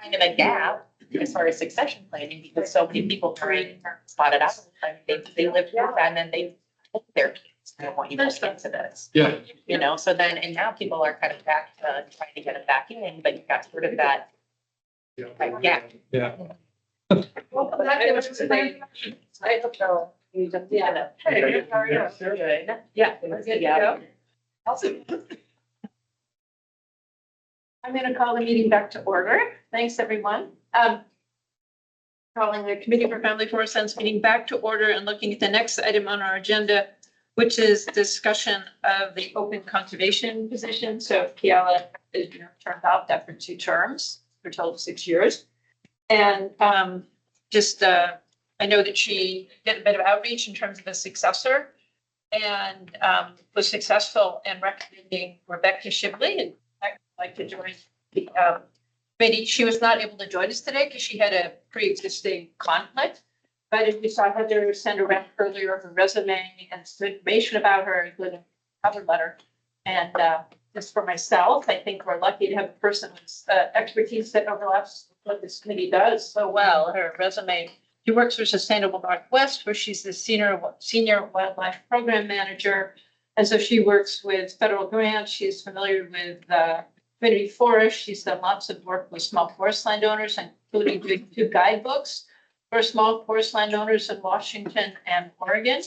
kind of a gap as far as succession planning, because so many people are spotted out. I mean, they live here and then they hope their kids, I don't want you to get into this. Yeah. You know, so then, and now people are kind of back to trying to get them back in, but you've got sort of that, yeah. Yeah. Well, that was today. I hope so. Yeah. Hey, how are you? Good. Yeah, we're good to go. Awesome. I'm going to call the meeting back to order. Thanks, everyone. Calling the Committee for Family Forestlands meeting back to order and looking at the next item on our agenda, which is discussion of the open conservation position. So Kiala is turned off after 2 terms for a total of 6 years. And I know that she did a bit of outreach in terms of a successor and was successful in recommending Rebecca Shibley, and I'd like to join the committee. She was not able to join us today because she had a pre-existing conflict. But as we saw Heather send around earlier her resume and some information about her, including a cover letter. And just for myself, I think we're lucky to have a person with expertise that overlaps what this committee does so well. Her resume, she works for Sustainable Northwest, where she's the senior wildlife program manager. And so she works with federal grants. She's familiar with community forest. She's done lots of work with small forest landowners, including doing 2 guidebooks for small forest landowners in Washington and Oregon.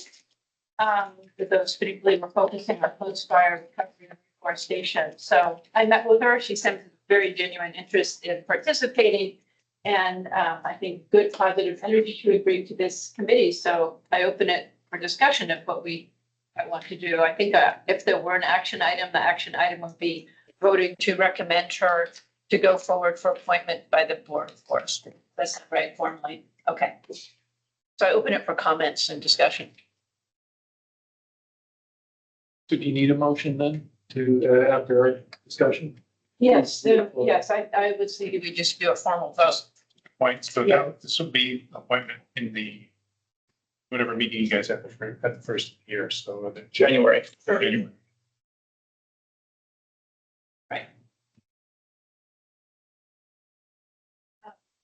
For those particularly, we're focusing on post-fire recovery and reforestation. So I met with her. She sent very genuine interest in participating, and I think good positive energy to agree to this committee. So I open it for discussion of what I want to do. I think if there were an action item, the action item would be voting to recommend her to go forward for appointment by the Board of Forestry. That's right, formally. Okay. So I open it for comments and discussion. So do you need a motion then to, after our discussion? Yes, yes, I would say we just do a formal vote. Points, so Yeah. this will be appointment in the, whatever meeting you guys have at the first year, so the January. January.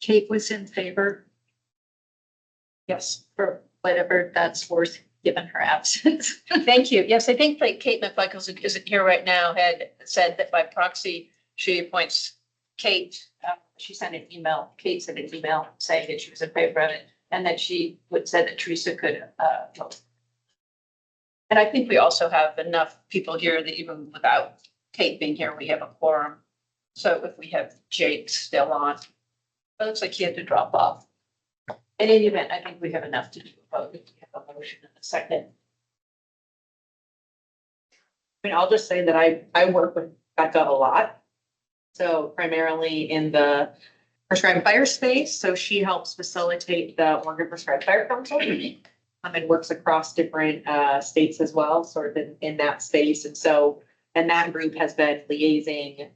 Kate was in favor. Yes, for whatever that's worth, given her absence. Thank you. Yes, I think like Kate McMichaels isn't here right now, had said that by proxy, she appoints Kate. She sent an email, Kate sent an email saying that she was in favor of it, and that she would said that Teresa could vote. And I think we also have enough people here that even without Kate being here, we have a quorum. So if we have Jake still on, it looks like he had to drop off. In any event, I think we have enough to do a vote if we have a motion in a second. I mean, I'll just say that I work with Becca a lot. So primarily in the prescribed fire space. So she helps facilitate the Oregon Prescribed Fire Council. And works across different states as well, sort of in that space. And so, and that group has been liaising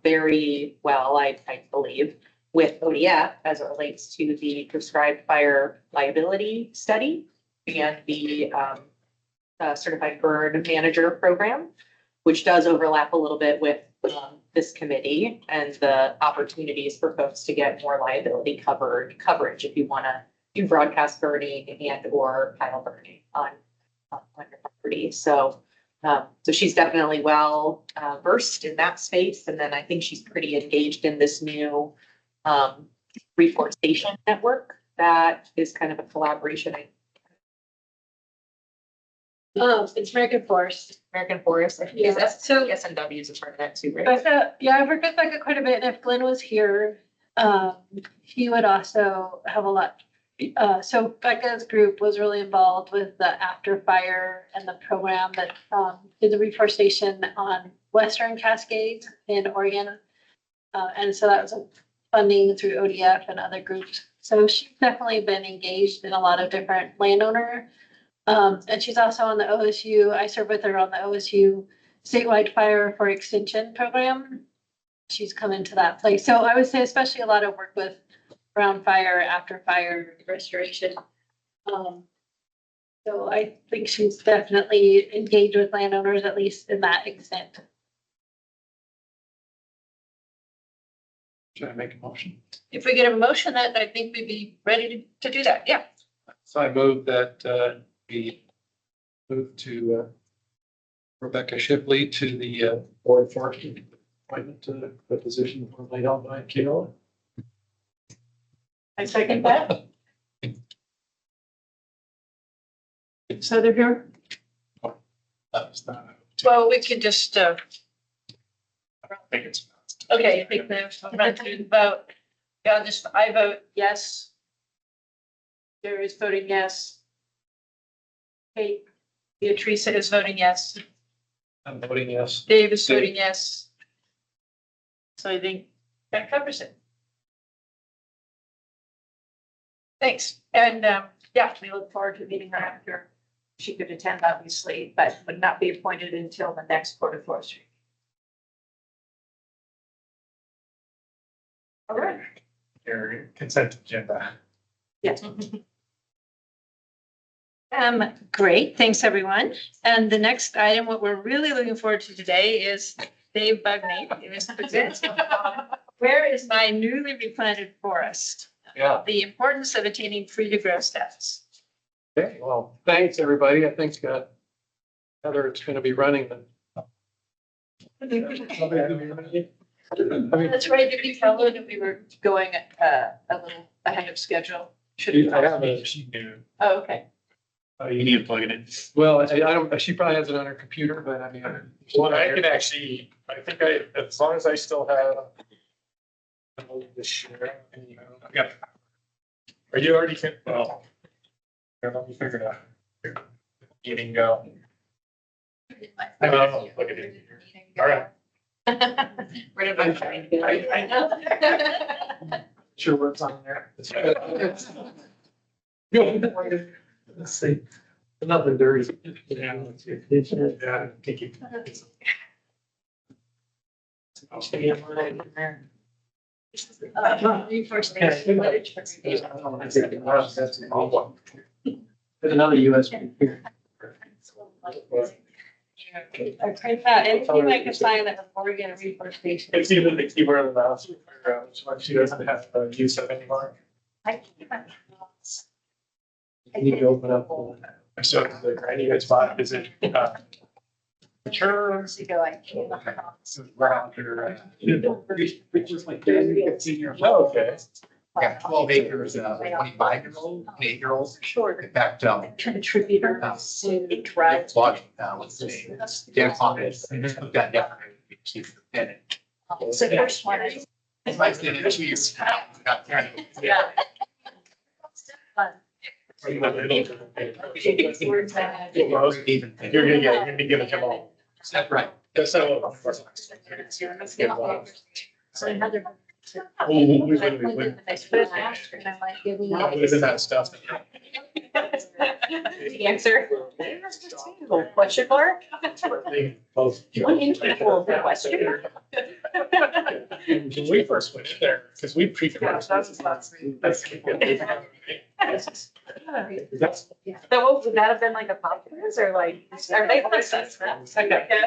very well, I believe, with ODF as it relates to the prescribed fire liability study and the certified burn manager program, which does overlap a little bit with this committee and the opportunities for folks to get more liability coverage if you want to do broadcast burning and or pile burning on your property. So so she's definitely well versed in that space. And then I think she's pretty engaged in this new reforestation network that is kind of a collaboration. It's American Forest. American Forest, I think, Yeah. is that, So- SNW is a part of that too, right? But yeah, I've worked with Becca quite a bit, and if Glenn was here, he would also have a lot. So Becca's group was really involved with the after fire and the program that did the reforestation on Western Cascades in Oregon. And so that was funding through ODF and other groups. So she's definitely been engaged in a lot of different landowner. And she's also on the OSU, I serve with her on the OSU statewide fire for extension program. She's come into that place. So I would say especially a lot of work with around fire, after fire restoration. So I think she's definitely engaged with landowners, at least in that extent. Should I make a motion? If we get a motion, that I think we'd be ready to do that. Yeah. So I move that we move to Rebecca Shipley to the Board of Forestry appointment to the position formerly held by Kayla. I second that. So they're here. That's not. Well, we could just, I don't think it's. okay, I think we'll run through the vote. Yeah, just, I vote yes. Jerry is voting yes. Kate, Beatrice is voting yes. I'm voting yes. Dave is voting yes. So I think that covers it. Thanks. And, yeah, we look forward to meeting her after. She could attend, obviously, but would not be appointed until the next Board of Forestry. All right. Your consent agenda. Yes. Great, thanks, everyone. And the next item, what we're really looking forward to today is Dave Bugney. He was presenting. Where is my newly replanted forest? Yeah. The importance of attaining free to grow status. Okay, well, thanks, everybody. I think Heather, it's going to be running the. I mean, That's right, did we tell her that we were going a little ahead of schedule? Should we? I have a, She knew. Oh, okay. You need to plug it in. well, I don't, she probably has it on her computer, but I mean. Well, I can actually, I think as long as I still have. The share, and, I've got. Are you already, well. Here, let me figure it out. Meeting go. I will look at it. All right. Where did I find it? I know. Sure what's on there. Let's see. Nothing dirty. Yeah. Yeah, thank you. Reforestation literature. There's another USB here. I print out anything I can find that has Oregon reforestation. It's even the keyboard and mouse, to figure out which one she doesn't have use of anymore. I keep my notes. You need to open up. I showed the grant you guys bought, is it, mature? Years ago, I came across. We're out there. Which was like 15 years Oh, okay. Yeah, 12 acres, 25-year-old, an 8-year-old. Short In fact, contributors to drive. watching, what's his name? Dan Hawkins, who got decorated, chief of the Senate. So first one is. I did it 2 years. Got carried. Yeah. Fun. Even You're gonna give it to them all. That's right. That's so. So another. Oh, we wouldn't. And I'm like, give me. What is in that stuff? The answer. Question mark? Both. One individual question. When we first went in there, because we pre-commercial. That's. That's. So would that have been like a podcast or like, are they? Okay.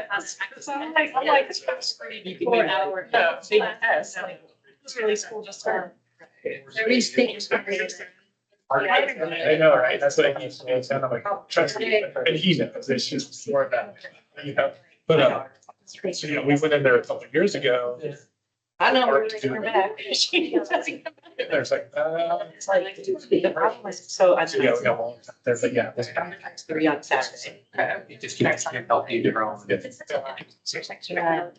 I'm like, it's pretty 4 hour. Big test, like, it's really school just started. I know, right? That's what I need to know. I'm like, trust me, and he knows, it's just more about, you know, but, so, you know, we went in there a couple of years ago. I know, we're like, we're back. She doesn't come back. And there's like, It's like, the problem is, so I. so yeah, we got one there, but yeah. There's 3 on Saturday. You just keep helping you grow. And, you know,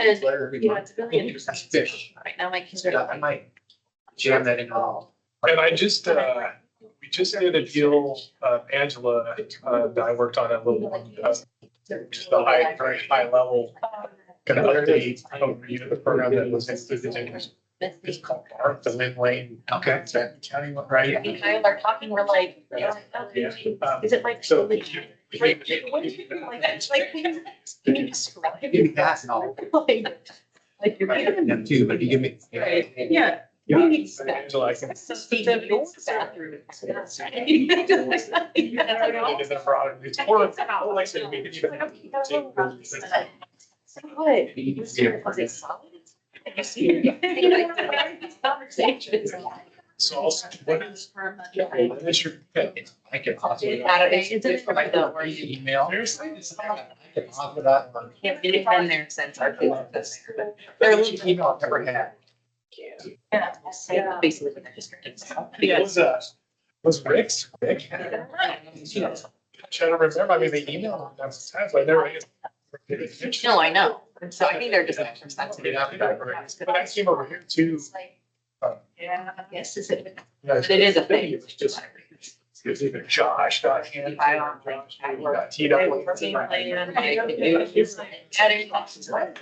it's really interesting. That's fish. Right now, my kids are. I might jam that in. And I just, we just did a deal, Angela, that I worked on a little, just a high, very high level kind of update overview of the program that was included in it. It's called BART, the Lynn Lane. Okay. Benton County one, right? Me and Kyle are talking, we're like, is it like? So- What do you do? Like, it's like, can you describe? Give me that and I'll, Like you're. them too, but if you give me. Yeah. Yeah. We need stuff. Angela, I can. It's more of, like I said, we could even. What? Was it solid? So also, what is your pet? I can also. Email. Seriously? I can offer that one. Can't get it in there since our kids have been there, but They're a little email I've never had. yeah, basically what the district is. Was Rick's? Rick? Trying to remember, I mean, they emailed them times, but I never. No, I know. And so I think they're just extra sensitive. But I came over here too. Yeah, yes, is it? But it is a thing. It was just, it was either Josh, got hand, I don't Josh, I got teed up. with- Team plan, like, it's like, adding boxes. I know.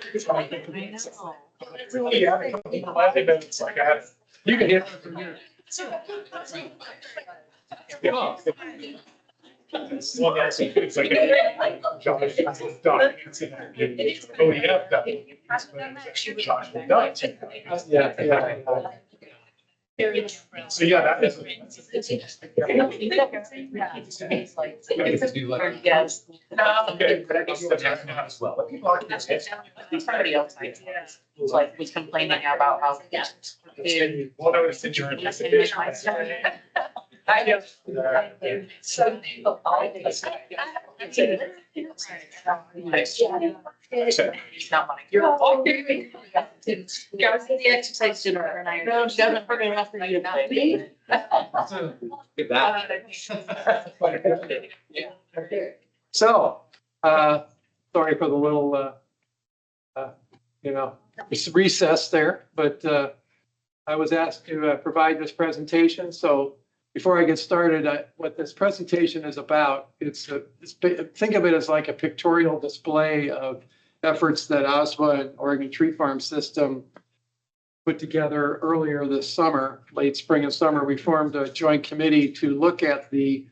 Yeah, it's like I had, you can hear it from here. Well, that's, it's like Josh, documents in there. Oh, yeah. Josh, done. Yeah. So, yeah, that is. Yes. Okay. As well, but people are. Somebody else like was complaining about how. Well, no, it's in your anticipation. I know. So. He's not wanting. You're all. Guys, the exercise dinner and I. No, she doesn't hurt enough for you to play. Get that. So, sorry for the little, recess there, but I was asked to provide this presentation. So before I get started, what this presentation is about, think of it as like a pictorial display of efforts that OSWA and Oregon Tree Farm System put together earlier this summer, late spring and summer. We formed a joint committee to look at the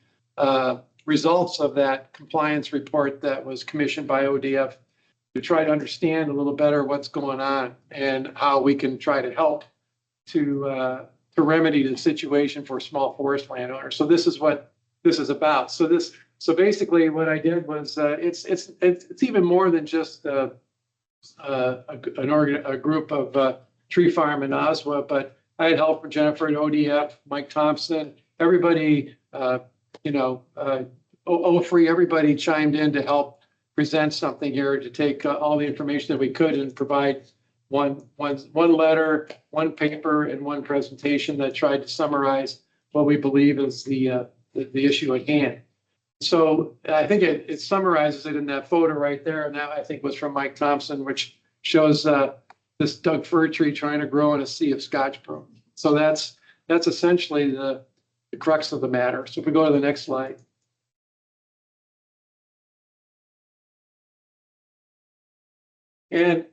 results of that compliance report that was commissioned by ODF to try to understand a little better what's going on and how we can try to help to remedy the situation for small forest landowners. So this is what this is about. So basically what I did was it's even more than just a group of Tree Farm and OSWA, but I had help from Jennifer at ODF, Mike Thompson, everybody, OFRE, everybody chimed in to help present something here, to take all the information that we could and provide one letter, one paper, and one presentation that tried to summarize what we believe is the issue at hand. So I think it summarizes it in that photo right there, and that I think was from Mike Thompson, which shows this Doug fir tree trying to grow in a sea of Scotch broom. So that's essentially the crux of the matter. So if we go to the next slide. And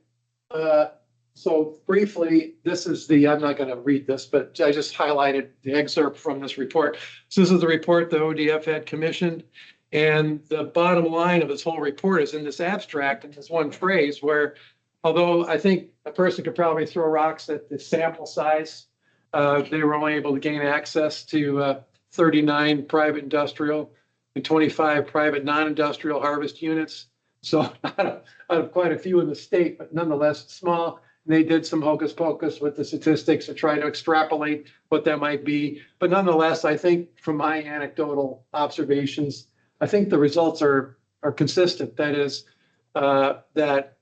so briefly, this is I'm not going to read this, but I just highlighted the excerpt from this report. So this is the report the ODF had commissioned. And the bottom line of this whole report is in this abstract, and this one phrase where, although I think a person could probably throw rocks at the sample size, they were only able to gain access to 39 private industrial and 25 private non-industrial harvest units. So out of quite a few in the state, but nonetheless small. They did some hocus pocus with the statistics to try to extrapolate what that might be. But nonetheless, I think from my anecdotal observations, I think the results are consistent. That is, that,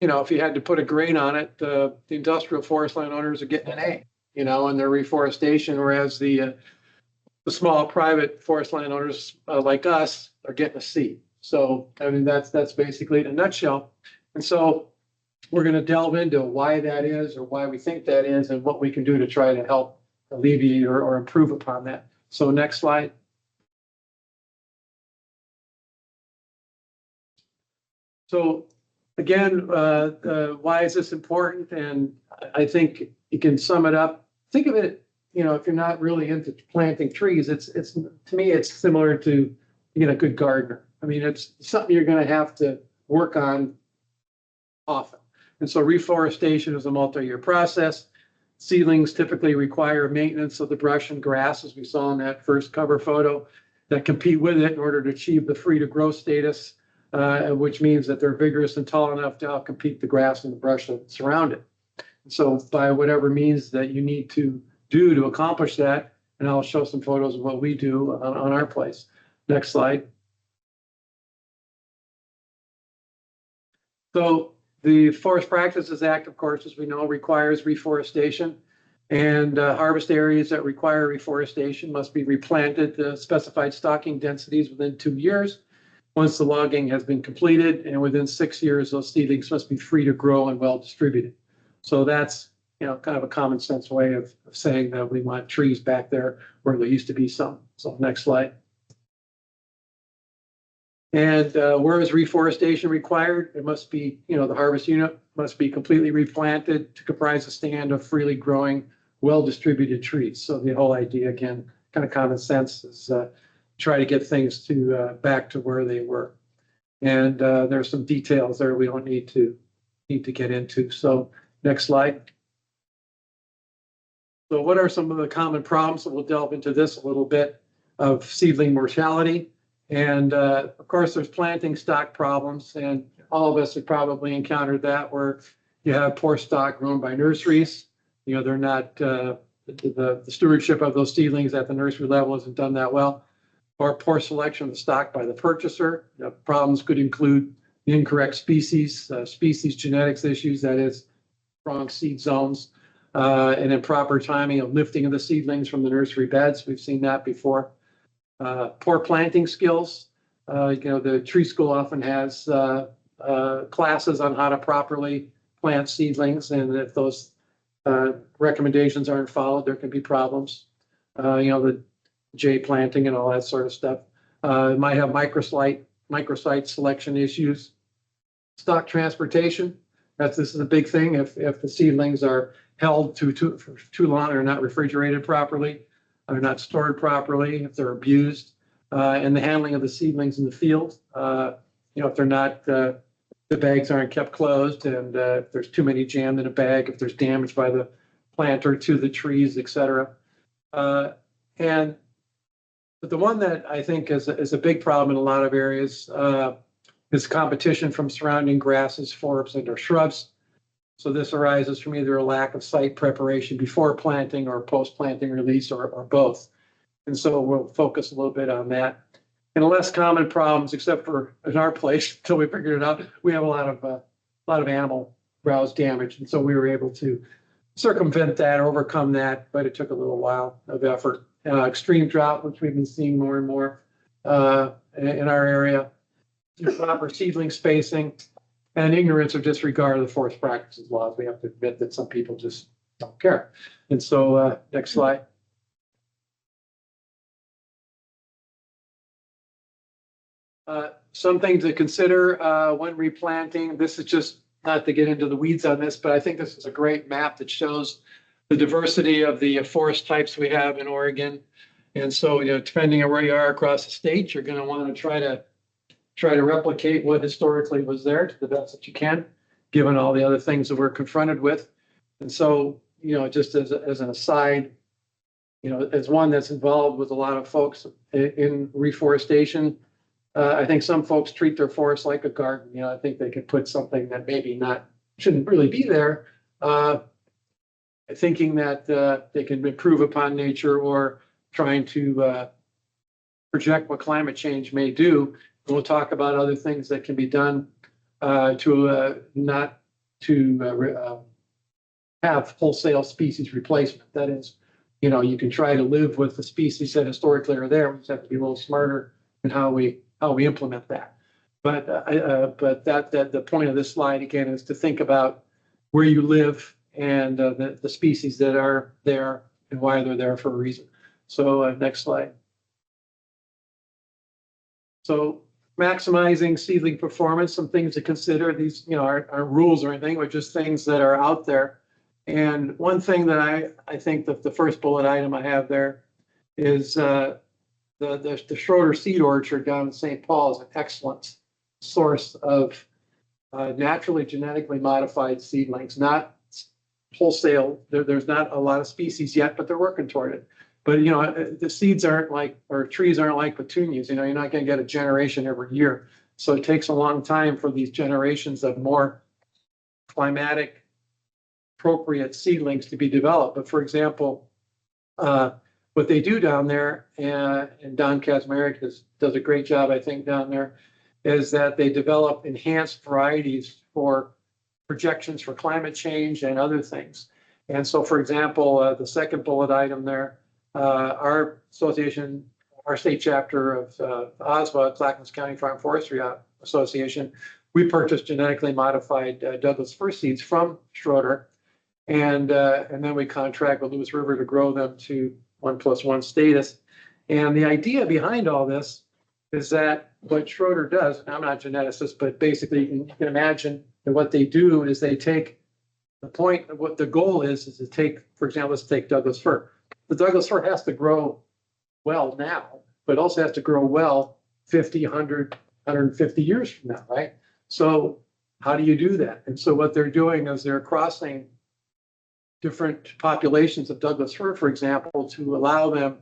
if you had to put a grade on it, the industrial forest land owners are getting an A, in their reforestation, whereas the small private forest land owners like us are getting a C. So, I mean, that's basically it in a nutshell. And so we're going to delve into why that is, or why we think that is, and what we can do to try to help alleviate or improve upon that. So next slide. So again, why is this important? And I think you can sum it up. Think of it, if you're not really into planting trees, it's to me, it's similar to being a good gardener. I mean, it's something you're going to have to work on often. And so reforestation is a multi-year process. Seedlings typically require maintenance of the brush and grass, as we saw in that first cover photo, that compete with it in order to achieve the free to grow status, which means that they're vigorous and tall enough to outcompete the grass and the brush that surround it. So by whatever means that you need to do to accomplish that, and I'll show some photos of what we do on our place. Next slide. So the Forest Practices Act, of course, as we know, requires reforestation. And harvest areas that require reforestation must be replanted to specified stocking densities within 2 years. Once the logging has been completed, and within 6 years, those seedlings must be free to grow and well distributed. So that's, kind of a common sense way of saying that we want trees back there where there used to be some. So next slide. And where is reforestation required? It must be, the harvest unit must be completely replanted to comprise a stand of freely growing, well-distributed trees. So the whole idea, again, kind of common sense, is try to get things to back to where they were. And there's some details there we don't need to get into. So next slide. So what are some of the common problems? So we'll delve into this a little bit of seedling mortality. And of course, there's planting stock problems, and all of us have probably encountered that, where you have poor stock grown by nurseries. They're not, the stewardship of those seedlings at the nursery level isn't done that well, or poor selection of the stock by the purchaser. Problems could include the incorrect species genetics issues, that is, wrong seed zones, and improper timing of lifting of the seedlings from the nursery beds. We've seen that before. Poor planting skills. The tree school often has classes on how to properly plant seedlings, and if those recommendations aren't followed, there can be problems. The J planting and all that sort of stuff. It might have microsite selection issues. Stock transportation. This is a big thing. If the seedlings are held for too long, or not refrigerated properly, are not stored properly, if they're abused, and the handling of the seedlings in the field. If they're not, the bags aren't kept closed, and if there's too many jammed in a bag, if there's damage by the planter to the trees, etc. And but the one that I think is a big problem in a lot of areas is competition from surrounding grasses, forbs, and or shrubs. So this arises from either a lack of site preparation before planting or post-planting release, or both. And so we'll focus a little bit on that. And the less common problems, except for in our place, until we figured it out, we have a lot of animal browse damage. And so we were able to circumvent that, overcome that, but it took a little while of effort. Extreme drought, which we've been seeing more and more in our area, improper seedling spacing, and ignorance or disregard of the forest practices laws. We have to admit that some people just don't care. And so next slide. Some things to consider when replanting. This is just not to get into the weeds on this, but I think this is a great map that shows the diversity of the forest types we have in Oregon. And so, depending on where you are across the state, you're going to want to try to replicate what historically was there to the best that you can, given all the other things that we're confronted with. And so, just as an aside, as one that's involved with a lot of folks in reforestation, I think some folks treat their forest like a garden. I think they could put something that maybe shouldn't really be there, thinking that they can improve upon nature, or trying to project what climate change may do. We'll talk about other things that can be done to not to have wholesale species replacement. That is, you can try to live with the species that historically are there. We just have to be a little smarter in how we implement that. But the point of this slide again is to think about where you live and the species that are there and why they're there for a reason. So next slide. So maximizing seedling performance, some things to consider. These, aren't rules or anything, but just things that are out there. And one thing that I think that the first bullet item I have there is the Schroeder Seed Orchard down in St. Paul is an excellent source of naturally genetically modified seedlings, not wholesale. There's not a lot of species yet, but they're working toward it. But, the seeds aren't like, or trees aren't like petunias, you're not going to get a generation every year. So it takes a long time for these generations of more climatic appropriate seedlings to be developed. But for example, what they do down there, and Don Kazmarek does a great job, I think, down there, is that they develop enhanced varieties for projections for climate change and other things. And so, for example, the second bullet item there, our association, our state chapter of OSFA, Clackamas County Farm Forestry Association, we purchased genetically modified Douglas fir seeds from Schroeder, and then we contract with Lewis River to grow them to 1+1 status. And the idea behind all this is that what Schroeder does, and I'm not a geneticist, but basically you can imagine that what they do is they take the point of what the goal is to take, for example, let's take Douglas fir. The Douglas fir has to grow well now, but also has to grow well 50, 100, 150 years from now, right? So how do you do that? And so what they're doing is they're crossing different populations of Douglas fir, for example, to allow them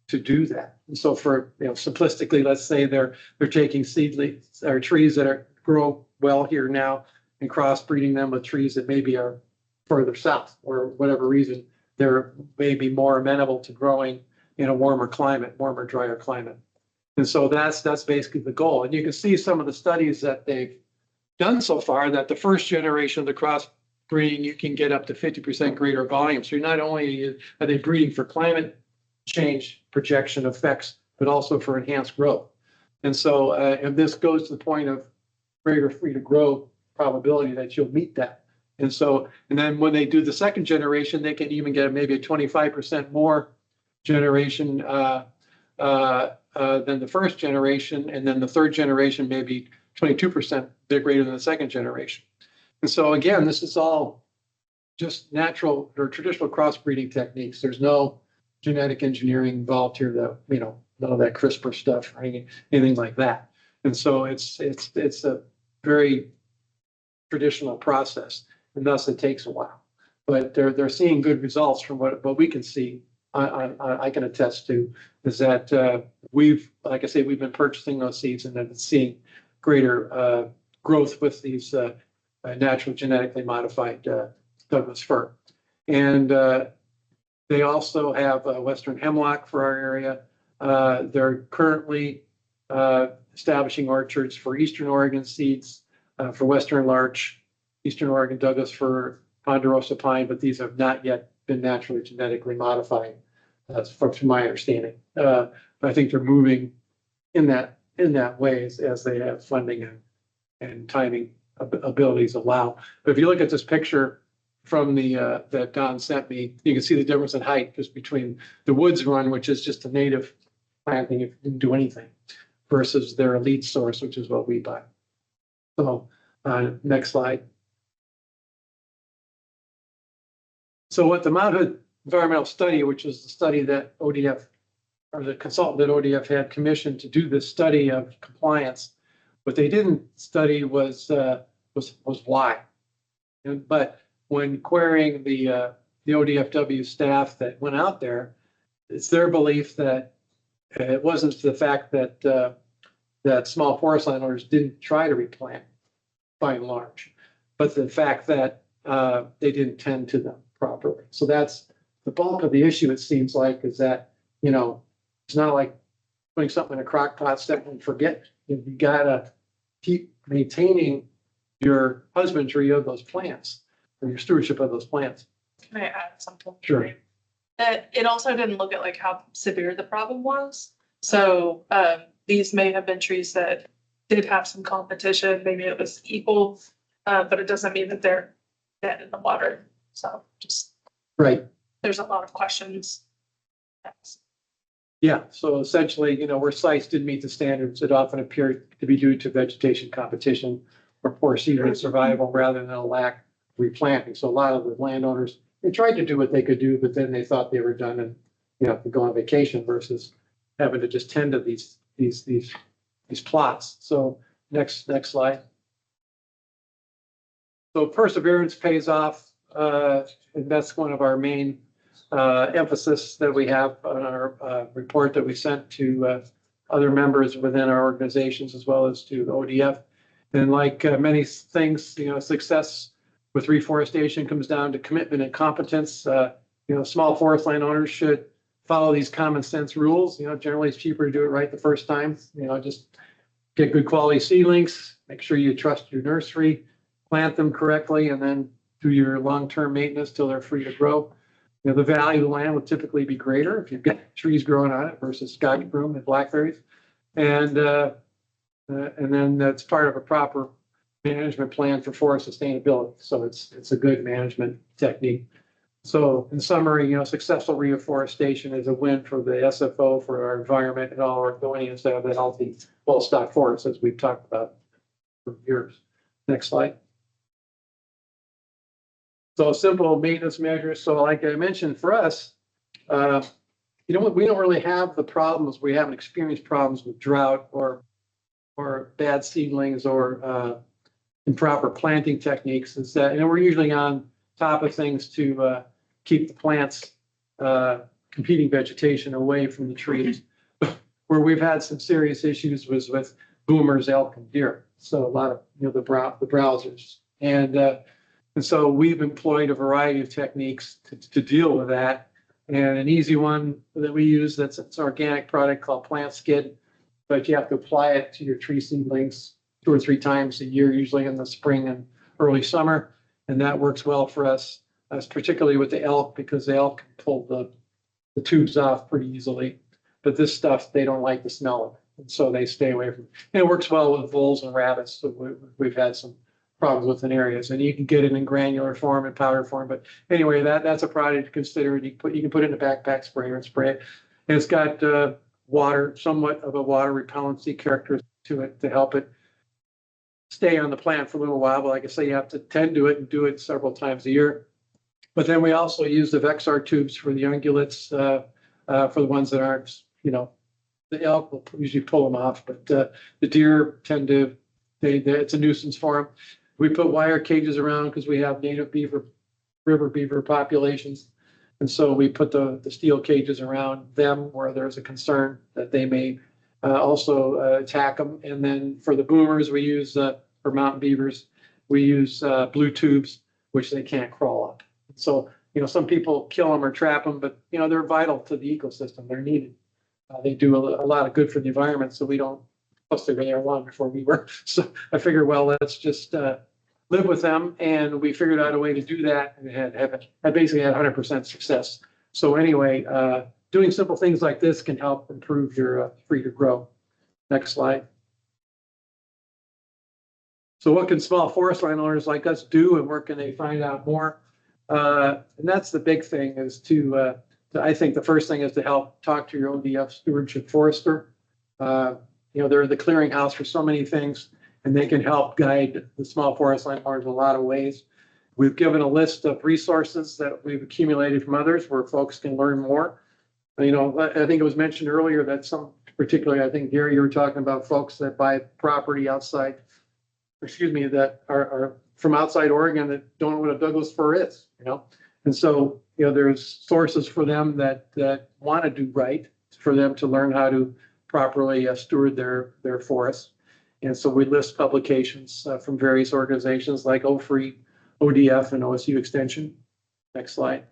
to do that. And so for, simplistically, let's say they're taking seedlings or trees that grow well here now and crossbreeding them with trees that maybe are further south, or whatever reason, they're maybe more amenable to growing in a warmer climate, warmer, drier climate. And so that's basically the goal. And you can see some of the studies that they've done so far, that the first generation of the crossbreeding, you can get up to 50% greater volume. So not only are they breeding for climate change projection effects, but also for enhanced growth. And so, and this goes to the point of greater free to grow probability that you'll meet that. And so, and then when they do the second generation, they can even get maybe a 25% more generation than the first generation. And then the third generation, maybe 22% greater than the second generation. And so again, this is all just natural or traditional crossbreeding techniques. There's no genetic engineering involved here, that, none of that CRISPR stuff or anything like that. And so it's a very traditional process, and thus it takes a while. But they're seeing good results from what we can see. I can attest to is that like I say, we've been purchasing those seeds and then seeing greater growth with these natural genetically modified Douglas fir. And they also have Western hemlock for our area. They're currently establishing orchards for Eastern Oregon seeds, for Western larch, Eastern Oregon Douglas fir, ponderosa pine, but these have not yet been naturally genetically modified, from my understanding. But I think they're moving in that way as they have funding and timing abilities allow. But if you look at this picture from that Don sent me, you can see the difference in height just between the Woods Run, which is just a native planting, if you didn't do anything, versus their elite source, which is what we buy. So next slide. So what the Mount Hood Environmental Study, which is the study that ODF, or the consultant that ODF had commissioned to do this study of compliance, what they didn't study was why. But when querying the ODFW staff that went out there, it's their belief that it wasn't the fact that that small forest landowners didn't try to replant by and large, but the fact that they didn't tend to them properly. So that's the bulk of the issue, it seems like, is that, it's not like putting something in a crock pot, step and forget. You gotta keep maintaining your husbandry of those plants, or your stewardship of those plants. Can I add something? Sure. That it also didn't look at like how severe the problem was. So these may have been trees that did have some competition. Maybe it was equal, but it doesn't mean that they're dead in the water. So just Right. there's a lot of questions. Yeah. So essentially, where sites didn't meet the standards, it often appeared to be due to vegetation competition or poor seedling survival rather than a lack of replanting. So a lot of the landowners, they tried to do what they could do, but then they thought they were done and, could go on vacation versus having to just tend to these plots. So next slide. So perseverance pays off. And that's one of our main emphasis that we have on our report that we sent to other members within our organizations as well as to the ODF. And like many things, success with reforestation comes down to commitment and competence. Small forest landowners should follow these common sense rules. Generally it's cheaper to do it right the first time. Just get good quality seedlings, make sure you trust your nursery, plant them correctly, and then do your long-term maintenance till they're free to grow. The value of the land would typically be greater if you've got trees growing on it versus Scotch broom and blackberries. And then that's part of a proper management plan for forest sustainability. So it's a good management technique. So in summary, successful reforestation is a win for the SFO, for our environment, and all Oregonians to have a healthy, well-stocked forest, as we've talked about for years. Next slide. So simple maintenance measures. So like I mentioned, for us, we don't really have the problems. We haven't experienced problems with drought or bad seedlings or improper planting techniques. Is that we're usually on top of things to keep the plants competing vegetation away from the trees. Where we've had some serious issues was with boomers, elk, and deer. So a lot of the browsers, and so we've employed a variety of techniques to deal with that. And an easy one that we use, it's an organic product called Plant Skid, but you have to apply it to your tree seedlings 2 or 3 times a year, usually in the spring and early summer. And that works well for us, particularly with the elk, because the elk can pull the tubes off pretty easily. But this stuff, they don't like the smell of it, and so they stay away from it. And it works well with voles and rabbits. So we've had some problems with in areas, and you can get it in granular form and powder form. But anyway, that's a product to consider. You can put it in a backpack sprayer and spray it. And it's got somewhat of a water repellency character to it to help it stay on the plant for a little while. But like I say, you have to tend to it and do it several times a year. But then we also use the Vexar tubes for the ungulates, for the ones that aren't, the elk will usually pull them off, but the deer tend to, it's a nuisance for them. We put wire cages around because we have native river beaver populations. And so we put the steel cages around them where there's a concern that they may also attack them. And then for the boomers, we use, for mountain beavers, we use blue tubes, which they can't crawl up. So, some people kill them or trap them, but, they're vital to the ecosystem. They're needed. They do a lot of good for the environment, so we don't, plus they were there long before we were. So I figured, well, let's just live with them. And we figured out a way to do that and had basically had 100% success. So anyway, doing simple things like this can help improve your free to grow. Next slide. So what can small forest landowners like us do, and where can they find out more? And that's the big thing, is I think the first thing is to help talk to your ODF stewardship forester. They're the clearinghouse for so many things, and they can help guide the small forest landowners in a lot of ways. We've given a list of resources that we've accumulated from others where folks can learn more. I think it was mentioned earlier that particularly, I think, Gary, you were talking about folks that buy property that are from outside Oregon that don't know what a Douglas fir is, And so, there's sources for them that want to do right, for them to learn how to properly steward their forests. And so we list publications from various organizations like OFRE, ODF, and OSU Extension. Next slide.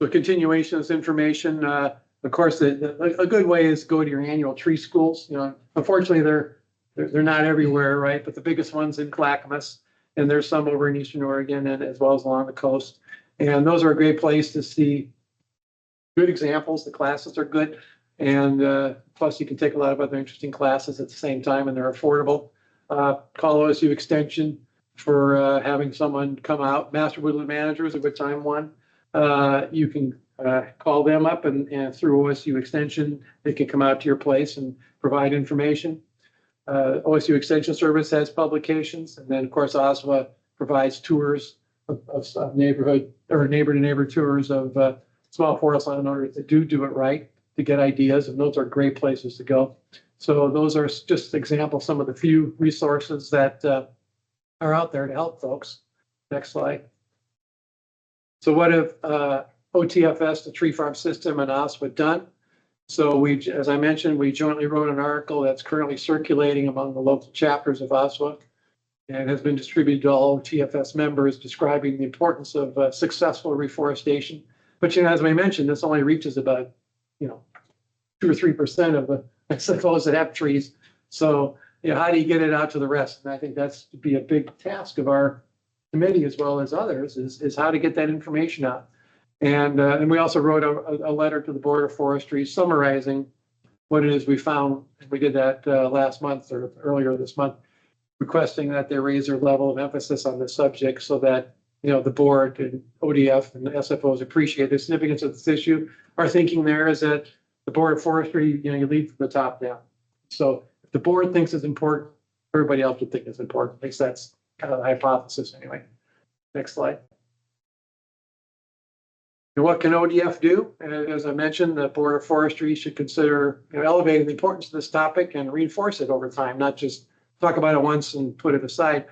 So continuation of this information, of course, a good way is go to your annual tree schools. Unfortunately, they're not everywhere, right? But the biggest one's in Clackamas, and there's some over in Eastern Oregon and as well as along the coast. And those are a great place to see good examples. The classes are good, and plus you can take a lot of other interesting classes at the same time, and they're affordable. Call OSU Extension for having someone come out. Master Woodland Manager is a good time one. You can call them up, and through OSU Extension, they can come out to your place and provide information. OSU Extension Service has publications, and then of course OSWA provides tours of neighborhood or neighbor-to-neighbor tours of small forest landowners that do it right to get ideas, and those are great places to go. So those are just examples, some of the few resources that are out there to help folks. Next slide. So what have OTFS, the Tree Farm System, and OSWA done? So we, as I mentioned, we jointly wrote an article that's currently circulating among the local chapters of OSWA and has been distributed to all TFS members, describing the importance of successful reforestation. But, you know, as we mentioned, this only reaches about, you know, 2 or 3% of the SFOs that have trees. So, you know, how do you get it out to the rest? And I think that's to be a big task of our committee as well as others is how to get that information out. And we also wrote a letter to the Board of Forestry summarizing what it is we found. We did that last month or earlier this month, requesting that they raise their level of emphasis on this subject so that, you know, the board and ODF and the SFOs appreciate the significance of this issue. Our thinking there is that the Board of Forestry, you know, you lead from the top down. So if the board thinks it's important, everybody else would think it's important. At least that's kind of the hypothesis anyway. Next slide. And what can ODF do? As I mentioned, the Board of Forestry should consider, you know, elevating the importance of this topic and reinforce it over time, not just talk about it once and put it aside.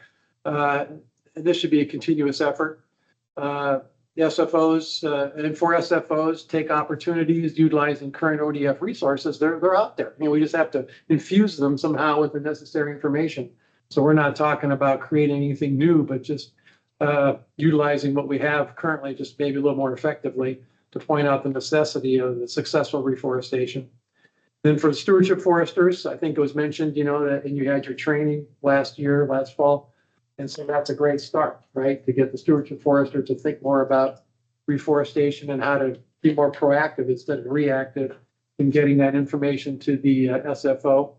This should be a continuous effort. The SFOs and for SFOs take opportunities utilizing current ODF resources. They're out there. You know, we just have to infuse them somehow with the necessary information. So we're not talking about creating anything new, but just utilizing what we have currently, just maybe a little more effectively to point out the necessity of the successful reforestation. Then for the stewardship foresters, I think it was mentioned, you know, that and you had your training last fall. And so that's a great start, right? To get the stewardship forester to think more about reforestation and how to be more proactive instead of reactive in getting that information to the SFO.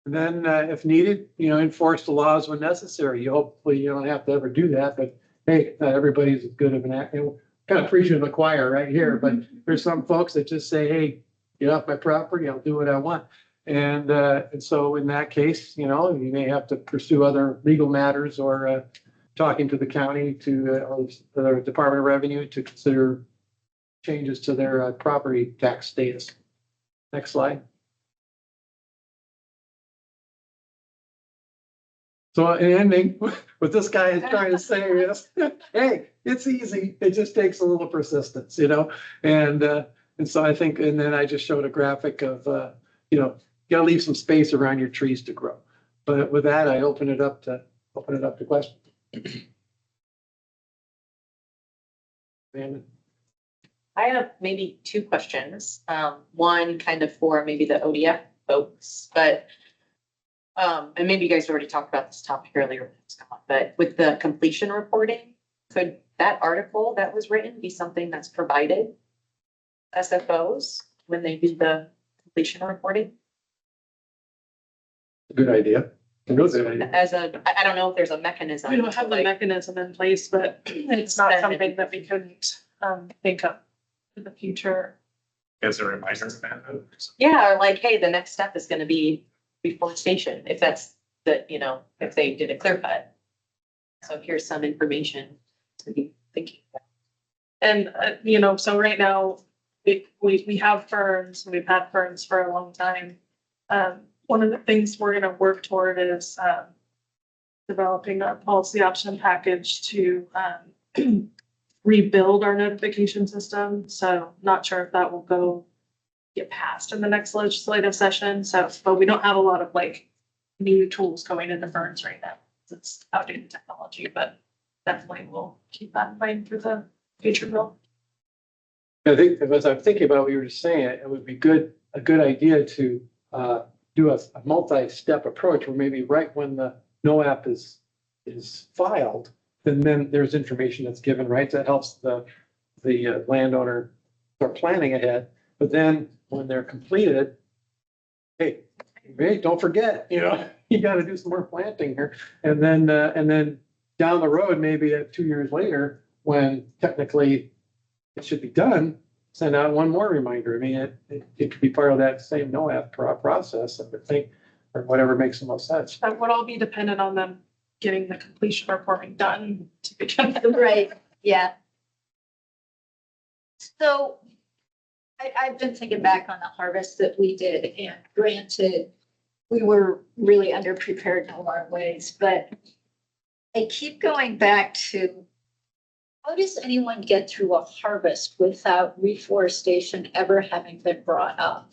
And then if needed, you know, enforce the laws when necessary. Hopefully you don't have to ever do that, but hey, not everybody's as good of an act. Kind of preaching to the choir right here, but there's some folks that just say, hey, get off my property, I'll do what I want. And so in that case, you know, you may have to pursue other legal matters or talking to the county or the Department of Revenue to consider changes to their property tax status. Next slide. So in ending, what this guy is trying to say is, hey, it's easy. It just takes a little persistence, you know? And so I think, and then I just showed a graphic of, you know, you gotta leave some space around your trees to grow. But with that, I open it up to questions. I have maybe 2 questions. One kind of for maybe the ODF folks, but and maybe you guys already talked about this topic earlier, but with the completion reporting, could that article that was written be something that's provided SFOs when they do the completion reporting? Good idea. Really good idea. As I don't know if there's a mechanism. We don't have the like- mechanism in place, but it's not something that we couldn't think of in the future. As a reminder. Yeah, or like, hey, the next step is gonna be reforestation, if that's the, you know, if they did a clear cut. So here's some information to be thinking about. And, you know, so right now, we have ferns, and we've had ferns for a long time. One of the things we're gonna work toward is developing a policy option package to rebuild our notification system. So not sure if that will get passed in the next legislative session. So, but we don't have a lot of like new tools going into ferns right now. It's outdated technology, but definitely we'll keep that in mind for the future bill. I think as I'm thinking about what you were just saying, it would be a good idea to do a multi-step approach where maybe right when the NOAP is filed, then there's information that's given, right? That helps the landowner start planning ahead. But then when they're completed, hey, don't forget, you know, you got to do some more planting here. And then down the road, maybe 2 years later, when technically it should be done, send out one more reminder. I mean, it could be part of that same NOAP process, I would think, or whatever makes the most sense. That would all be dependent on them getting the completion reporting done to begin with. Right, yeah. So I've been thinking back on the harvest that we did, and granted, we were really underprepared in a lot of ways, but I keep going back to How does anyone get through a harvest without reforestation ever having been brought up?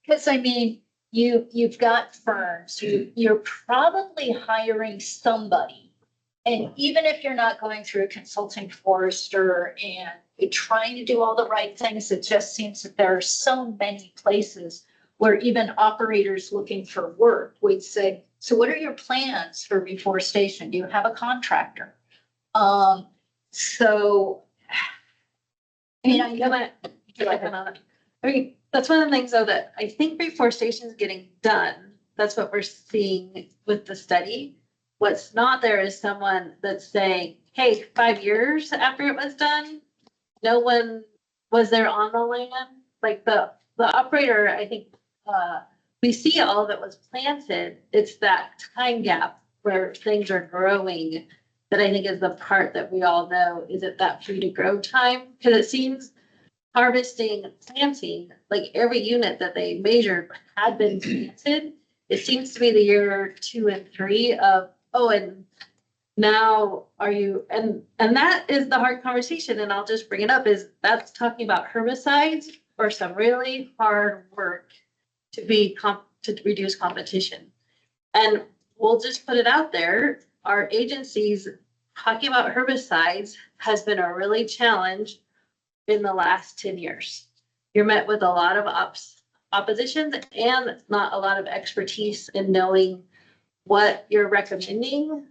Because I mean, you've got firms, you're probably hiring somebody. And even if you're not going through a consulting forester and you're trying to do all the right things, it just seems that there are so many places where even operators looking for work would say, so what are your plans for reforestation? Do you have a contractor? So. I mean, I'm gonna. I mean, that's one of the things though, that I think reforestation is getting done. That's what we're seeing with the study. What's not there is someone that's saying, hey, 5 years after it was done, no one was there on the land. Like the operator, I think, we see all that was planted. It's that time gap where things are growing that I think is the part that we all know, is it that free to grow time? Because it seems harvesting, planting, like every unit that they measured had been planted. It seems to be the year 2 and 3 of, oh, and now are you, and that is the hard conversation, and I'll just bring it up, is that's talking about herbicides or some really hard work to to reduce competition. And we'll just put it out there, our agencies talking about herbicides has been a really challenge in the last 10 years. You're met with a lot of oppositions and not a lot of expertise in knowing what you're recommending,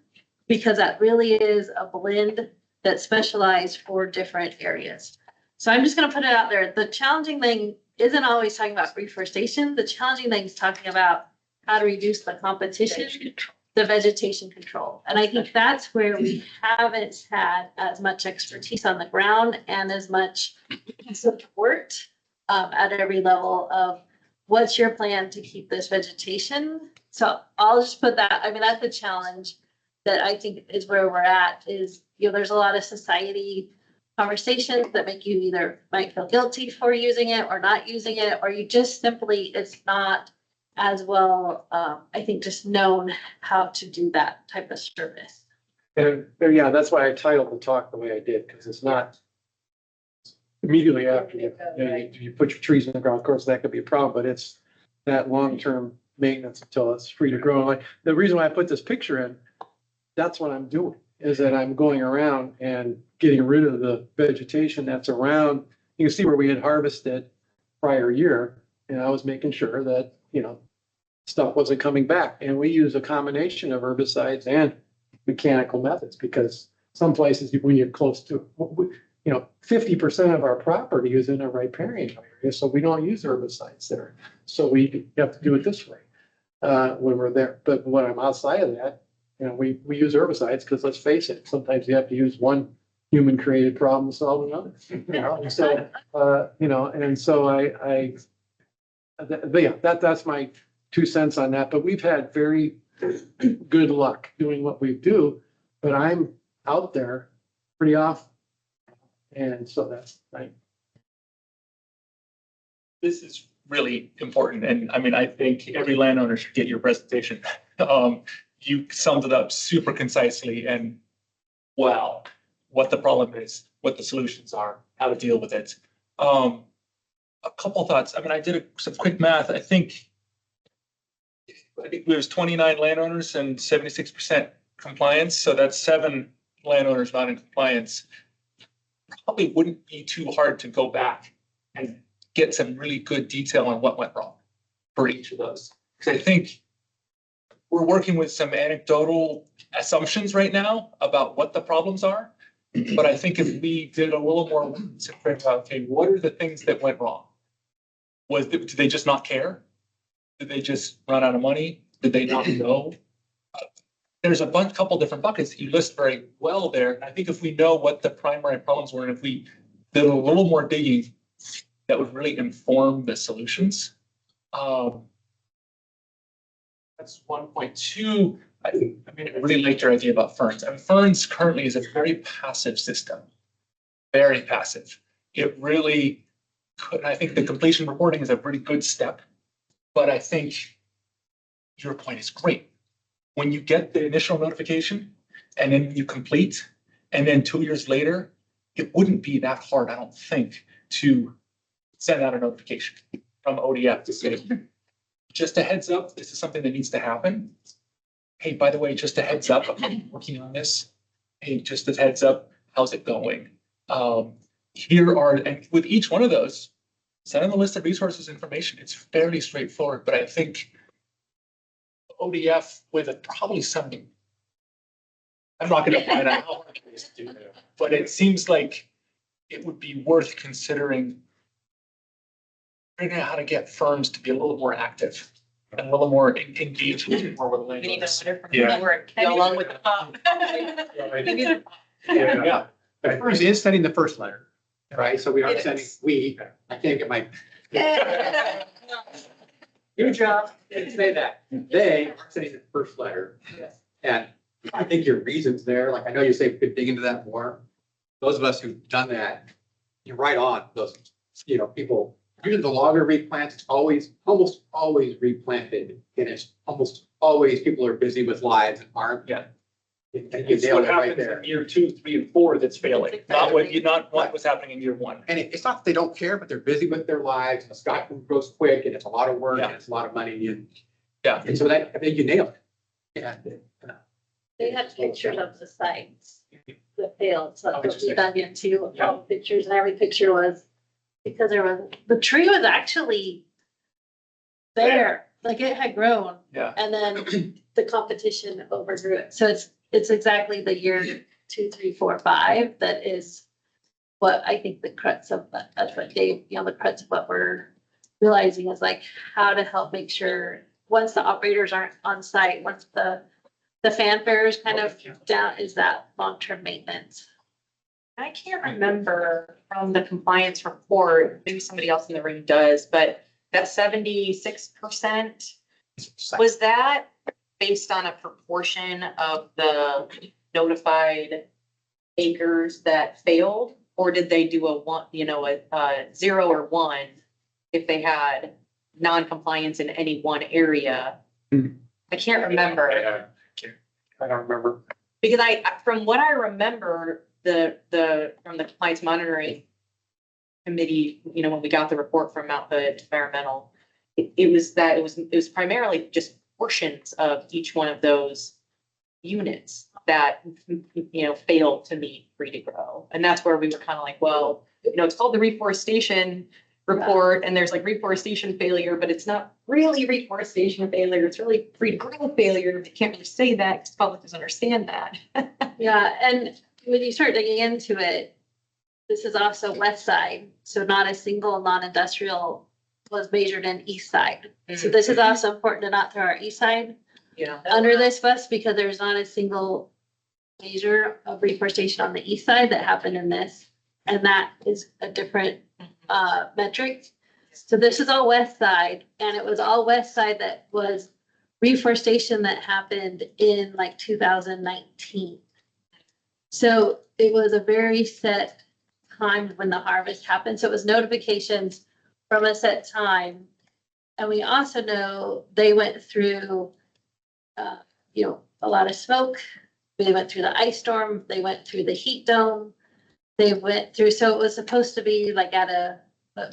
because that really is a blend that's specialized for different areas. So I'm just going to put it out there. The challenging thing isn't always talking about reforestation. The challenging thing is talking about how to reduce the competition, the vegetation control. And I think that's where we haven't had as much expertise on the ground and as much support at every level of what's your plan to keep this vegetation. So I'll just put that, I mean, that's a challenge that I think is where we're at, is, you know, there's a lot of society conversations that make you either might feel guilty for using it or not using it, or you just simply, it's not as well, I think, just known how to do that type of service. And yeah, that's why I titled the talk the way I did, because it's not immediately after you put your trees in the ground. Of course, that could be a problem, but it's that long-term maintenance until it's free to grow. Like the reason why I put this picture in, that's what I'm doing, is that I'm going around and getting rid of the vegetation that's around. You can see where we had harvested prior year, and I was making sure that, you know, stuff wasn't coming back. And we use a combination of herbicides and mechanical methods, because some places when you're close to, you know, 50% of our property is in a riparian area, so we don't use herbicides there. So we have to do it this way when we're there. But when I'm outside of that, you know, we use herbicides because, let's face it, sometimes you have to use one human created problem to solve another. You know, so you know, and so but yeah, that's my 2 cents on that. But we've had very good luck doing what we do. But I'm out there pretty often, and so that's right. This is really important, and I mean, I think every landowner should get your presentation. You summed it up super concisely and wow, what the problem is, what the solutions are, how to deal with it. A couple thoughts. I mean, I did some quick math. I think there's 29 landowners and 76% compliance. So that's 7 landowners not in compliance. Probably wouldn't be too hard to go back and get some really good detail on what went wrong for each of those. Because I think we're working with some anecdotal assumptions right now about what the problems are. But I think if we did a little more, okay, what are the things that went wrong? Did they just not care? Did they just run out of money? Did they not know? There's a couple different buckets that you list very well there. And I think if we know what the primary problems were, and if we did a little more digging, that would really inform the solutions. That's 1.2. I really liked your idea about ferns. I mean, ferns currently is a very passive system, very passive. It really could, I think the completion reporting is a pretty good step, but I think your point is great. When you get the initial notification, and then you complete, and then 2 years later, it wouldn't be that hard, I don't think, to send out a notification from ODF to say, just a heads up, this is something that needs to happen. Hey, by the way, just a heads up, I'm working on this. Hey, just a heads up, how's it going? Here are, and with each one of those, send them a list of resources, information. It's fairly straightforward, but I think ODF with probably something. I'm not gonna find out how hard it is to do, but it seems like it would be worth considering figuring out how to get firms to be a little more active and a little more engaged more with We need a landowners. letter from Yeah. the board, go along with the pop. Yeah. Yeah, but first is sending the first letter, right? So we are sending, I can't get my. Good job, didn't say that. They are sending the first letter. And I think your reasons there, like I know you say we could dig into that more. Those of us who've done that, you're right on those, people, usually the longer replants, it's almost always replanted. And it's almost always people are busy with lives and aren't. Yeah. And you It's nailed what it right happens there. in year 2, 3, and 4 that's failing, not what was happening in year 1. And it's not that they don't care, but they're busy with their lives. The sky grows quick and it's a lot of work and it's a lot of money. And Yeah. and so that, I think you nailed it. Yeah. They had pictures of the sites that failed, so Oh, that's what we interesting. dug into, Yeah. all the pictures, and every picture was, because the tree was actually there, like it had grown. Yeah. And then the competition overgrew it, so it's exactly the year 2, 3, 4, 5 that is what I think the crux of that, that's what Dave, the crux of what we're realizing is like how to help make sure, once the operators aren't on site, once the fanfare is kind of down, is that long-term maintenance. I can't remember from the compliance report, maybe somebody else in the room does, but that 76%, was that based on a proportion of the notified acres that failed? Or did they do a 0 or 1 if they had non-compliance in any one area? I can't remember. Yeah, I don't remember. Because from what I remember, from the compliance monitoring committee, when we got the report from Mount Hood Environmental, it was primarily just portions of each one of those units that, failed to meet free to grow. And that's where we were kind of like, well, it's called the reforestation report and there's like reforestation failure, but it's not really reforestation failure. It's really free to grow failure. They can't really say that because the public doesn't understand that. Yeah, and when you start digging into it, this is also west side, so not a single non-industrial was measured in east side. So this is also important to not throw our east side Yeah. under this bus because there's not a single measure of reforestation on the east side that happened in this. And that is a different metric. So this is all west side, and it was all west side that was reforestation that happened in like 2019. So it was a very set time when the harvest happened. So it was notifications from a set time. And we also know they went through, a lot of smoke. They went through the ice storm. They went through the heat dome. They went through, so it was supposed to be like at a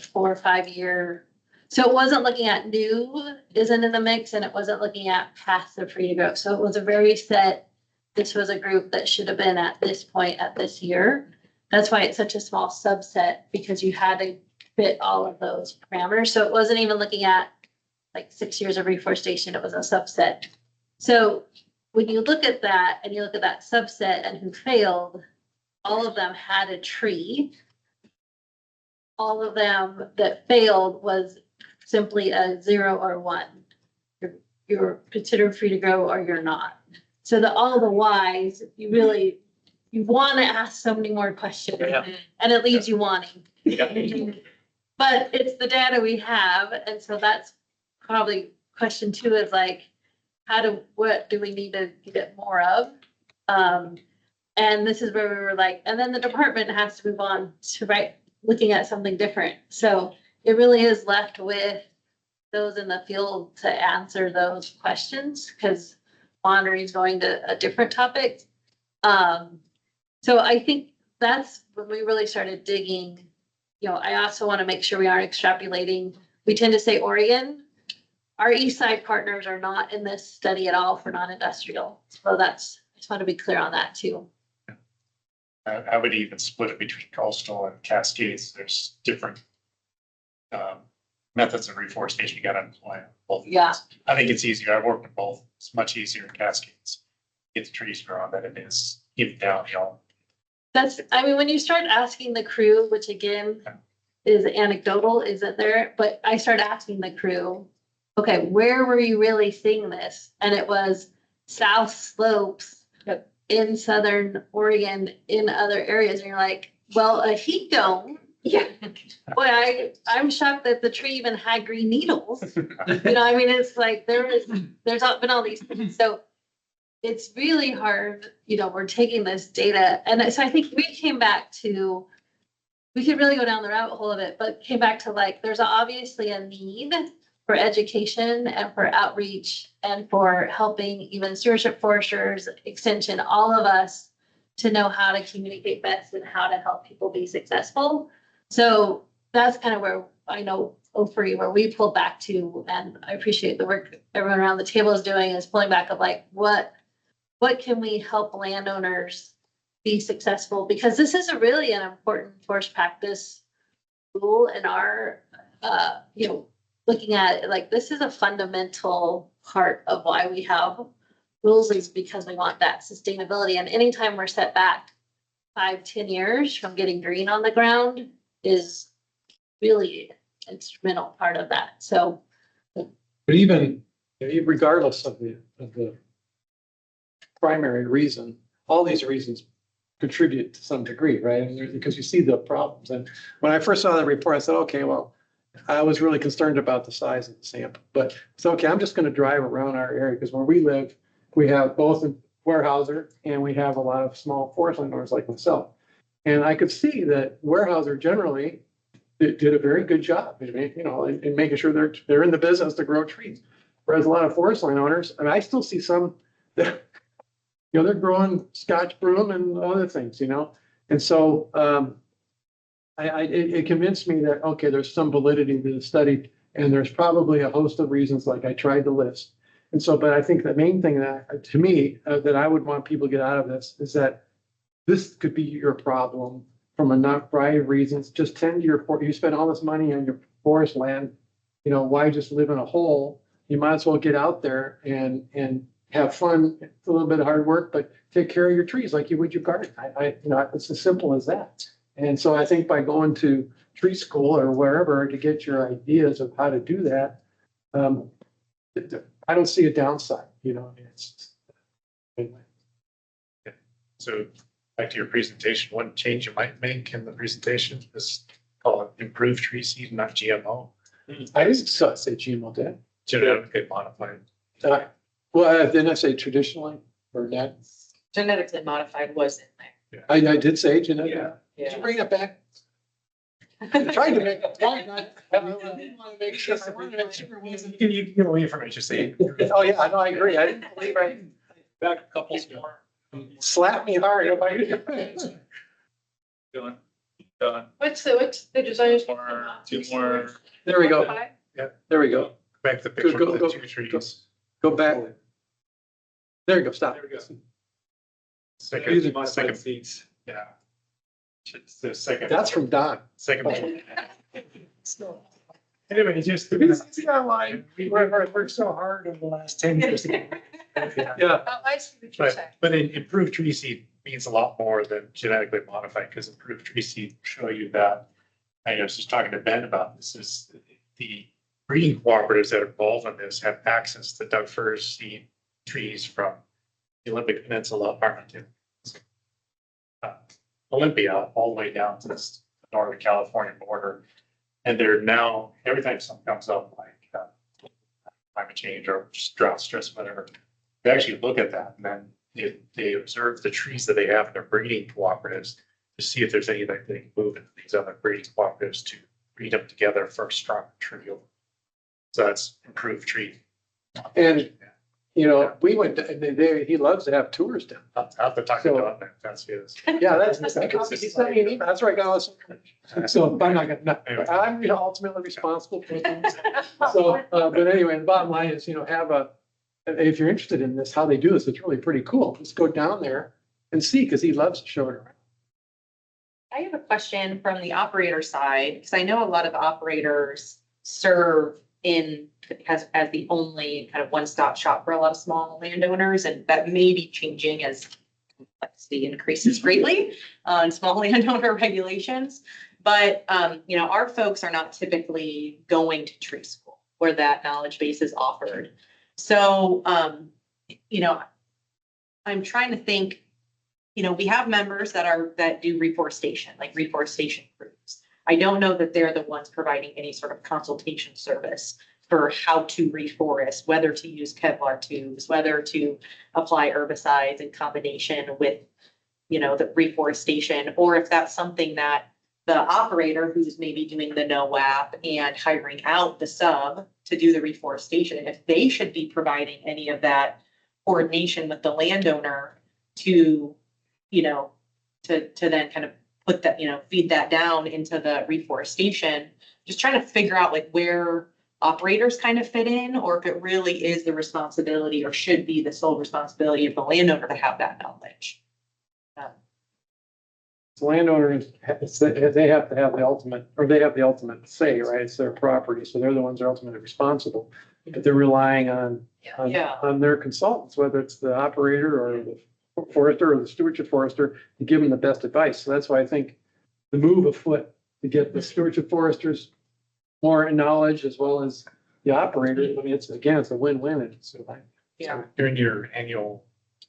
4 or 5 year. So it wasn't looking at new isn't in the mix, and it wasn't looking at past the free to grow. So it was a very set, this was a group that should have been at this point at this year. That's why it's such a small subset, because you had to fit all of those parameters. So it wasn't even looking at like 6 years of reforestation, it was a subset. So when you look at that and you look at that subset and who failed, all of them had a tree. All of them that failed was simply a 0 or 1. You're considered free to grow or you're not. So all the whys, you want to ask so many more questions, and it leaves you wanting. But it's the data we have, and so that's probably question 2 is like, what do we need to get more of? And this is where we were like, and then the department has to move on to looking at something different. So it really is left with those in the field to answer those questions, because monitoring is going to a different topic. So I think that's when we really started digging. You know, I also want to make sure we aren't extrapolating. We tend to say Oregon. Our east side partners are not in this study at all for non-industrial. So that's, I just want to be clear on that too. I would even split it between coastal and Cascades. There's different methods of reforestation you gotta employ. Both. Yeah. I think it's easier. I work with both. It's much easier in Cascades. Get the trees growing than it is even downhill. That's, I mean, when you start asking the crew, which again is anecdotal, isn't there? But I started asking the crew, okay, where were you really seeing this? And it was south slopes in southern Oregon, in other areas. And you're like, well, a heat dome. Yeah. Boy, I'm shocked that the tree even had green needles. You know, I mean, it's like there's been all these things. So it's really hard, you know, we're taking this data. And so I think we came back to, we could really go down the rabbit hole of it, but came back to like, there's obviously a need for education and for outreach and for helping even stewardship foresters, extension, all of us to know how to communicate best and how to help people be successful. So that's kind of where I know O3, where we pulled back to, and I appreciate the work everyone around the table is doing, is pulling back of like, what can we help landowners be successful? Because this is a really an important forest practice rule in our, you know, looking at it, like, this is a fundamental part of why we have rules, is because we want that sustainability. And anytime we're set back 5-10 years from getting green on the ground is really an instrumental part of that. So. But even regardless of the primary reason, all these reasons contribute to some degree, right? And because you see the problems. And when I first saw the report, I said, okay, well, I was really concerned about the size of the sample, but it's okay. I'm just going to drive around our area because where we live, we have both a Weyerhaeuser and we have a lot of small forest landowners like myself. And I could see that Weyerhaeuser generally did a very good job, you know, in making sure they're in the business to grow trees. Whereas a lot of forest landowners, I mean, I still see some that, you know, they're growing Scotch broom and other things, you know? And so it convinced me that, okay, there's some validity to the study and there's probably a host of reasons like I tried to list. And so, but I think the main thing that, to me, that I would want people to get out of this is that this could be your problem from a variety of reasons. Just tend to you spend all this money on your forest land, you know, why just live in a hole? You might as well get out there and have fun. It's a little bit of hard work, but take care of your trees like you would your garden. You know, it's as simple as that. And so I think by going to tree school or wherever to get your ideas of how to do that, I don't see a downside, you know. Anyway. So back to your presentation, one change you might make in the presentation is call it improved tree seed, not GMO. I didn't say GMO, did Genetically modified. I? Well, didn't I say traditionally or not? Genetically modified was in there. I did say genetic. Yeah. Did you bring it back? I'm trying to make a point. I didn't want to make sure. I wanted to make sure it wasn't. You can leave from it, just say. Oh, yeah, no, I agree. I didn't believe I Back a couple more. slapped me hard if I Done. What's the designer's? Two more. There we go. There we go. Back to the picture Go, of go, the two trees. Go back. There you go. Stop. There we go. Using Second seats. Yeah. It's the second. That's from Don. Second. Anyway, just. We worked so hard over the last 10 years. Yeah. Oh, I see what you're saying. But improved tree seed means a lot more than genetically modified, because improved tree seed will show you that. I was just talking to Ben about this, is the breeding cooperatives that are involved in this have access to Doug Fur's seed trees from the Olympic Peninsula up Arlington, Olympia, all the way down to the northern California border. And they're now, every time something comes up like climate change or drought stress, whatever, they actually look at that and then they observe the trees that they have in their breeding cooperatives to see if there's anything they can move into these other breeding cooperatives to breed them together for a stronger tree. So that's improved tree. And you know, we went, he loves to have tours done. I'll have to talk to Don then, that's his. Yeah, that's, he sent me an email, that's where I got all this. So I'm not gonna, no, I'm ultimately responsible for things. So, but anyway, the bottom line is, you know, if you're interested in this, how they do this, it's really pretty cool. Just go down there and see, because he loves to show it around. I have a question from the operator side, because I know a lot of operators serve as the only kind of one-stop shop for a lot of small landowners, and that may be changing as complexity increases greatly on small landowner regulations. But, you know, our folks are not typically going to tree school where that knowledge base is offered. So, you know, I'm trying to think, you know, we have members that do reforestation, like reforestation crews. I don't know that they're the ones providing any sort of consultation service for how to reforest, whether to use Kevlar tubes, whether to apply herbicides in combination with, you know, the reforestation, or if that's something that the operator who's maybe doing the NOAP and hiring out the sub to do the reforestation, if they should be providing any of that coordination with the landowner to, you know, to then kind of put that, you know, feed that down into the reforestation, just trying to figure out like where operators kind of fit in, or if it really is the responsibility or should be the sole responsibility of the landowner to have that knowledge. The landowners, they have to have the ultimate, or they have the ultimate say, right? It's their property, so they're the ones that are ultimately responsible. But they're relying on their consultants, whether it's the operator or the forester or the stewardship forester, to give them the best advice. So that's why I think the move afoot to get the stewardship foresters more knowledge as well as the operator. I mean, it's a win-win. It's Yeah, During your annual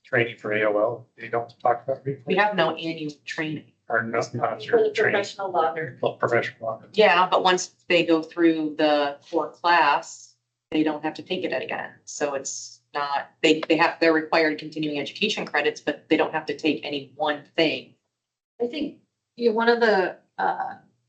training for AOL, they don't talk about we reforestation have no annual training. or not For your the training, professional logger. well, professional. law. Yeah, but once they go through the core class, they don't have to take it again. So it's not, they're required continuing education credits, but they don't have to take any one thing. I think, you know, one of the,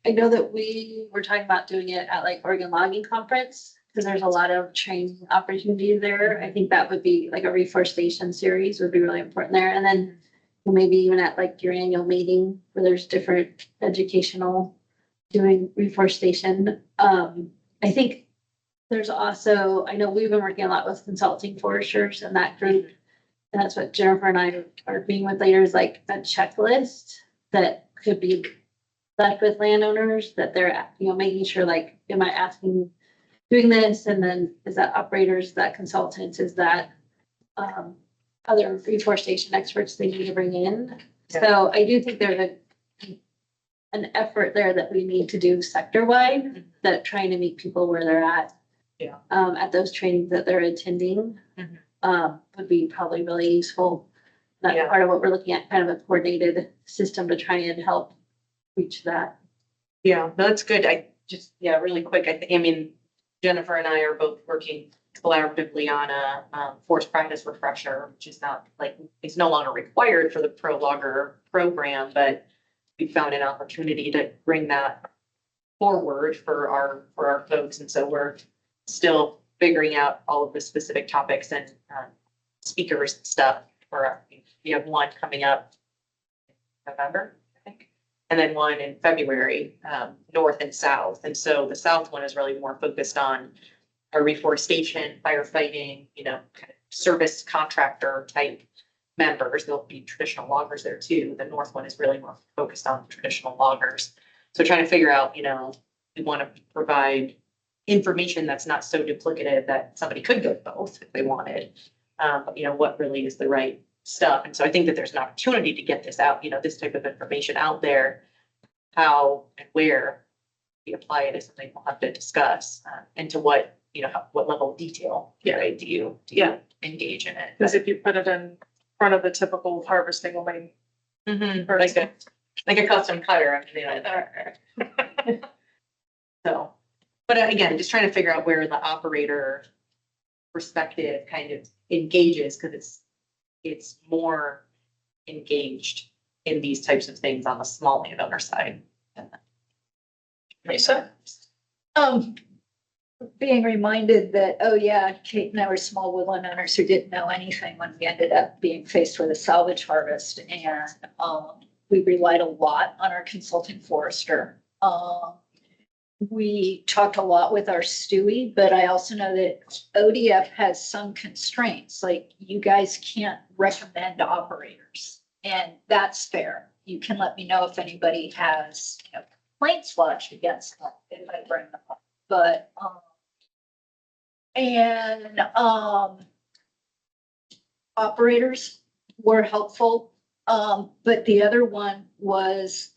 I know that we were talking about doing it at like Oregon Logging Conference, because there's a lot of training opportunities there. I think that would be like a reforestation series would be really important there. And then maybe even at like your annual meeting where there's different educational doing reforestation. I think there's also, I know we've been working a lot with consulting foresters and that group. And that's what Jennifer and I are being with later, is like a checklist that could be left with landowners, that they're, you know, making sure like, am I asking, doing this? And then is that operators, that consultants, is that other reforestation experts they need to bring in? So I do think there's an effort there that we need to do sector-wide, that trying to meet people where they're at. Yeah. At those trainings that they're attending, would be probably really useful. That's Yeah. part of what we're looking at, kind of a coordinated system to try and help reach that. Yeah, no, that's good. Really quick, I mean, Jennifer and I are both working collaboratively on a forest practice refresher, which is not like, it's no longer required for the pro logger program, but we found an opportunity to bring that forward for our folks. And so we're still figuring out all of the specific topics and speakers and stuff we have one coming up in November, I think, and then one in February, north and south. And so the south one is really more focused on our reforestation, firefighting, you know, kind of service contractor type members. There'll be traditional loggers there too. The north one is really more focused on traditional loggers. So trying to figure out, you know, we want to provide information that's not so duplicative that somebody could go both if they wanted. But, you know, what really is the right stuff. And so I think that there's an opportunity to get this out, you know, this type of information out there, how and where we apply it is something we'll have to discuss, and to what, you know, what level of detail, right, do you engage in it? Because if you put it in front of the typical harvesting lane. Mhm, like a custom cutter, you know. So, but again, just trying to figure out where the operator perspective kind of engages, because it's more engaged in these types of things on the small landowner side. Lisa? being reminded that, oh yeah, Kate and I were small woodland owners who didn't know anything when we ended up being faced with a salvage harvest. And we relied a lot on our consulting forester. We talked a lot with our Stewie, but I also know that ODF has some constraints, like you guys can't recommend operators. And that's fair. You can let me know if anybody has, complaints lodged against that if I bring them up. But, operators were helpful. But the other one was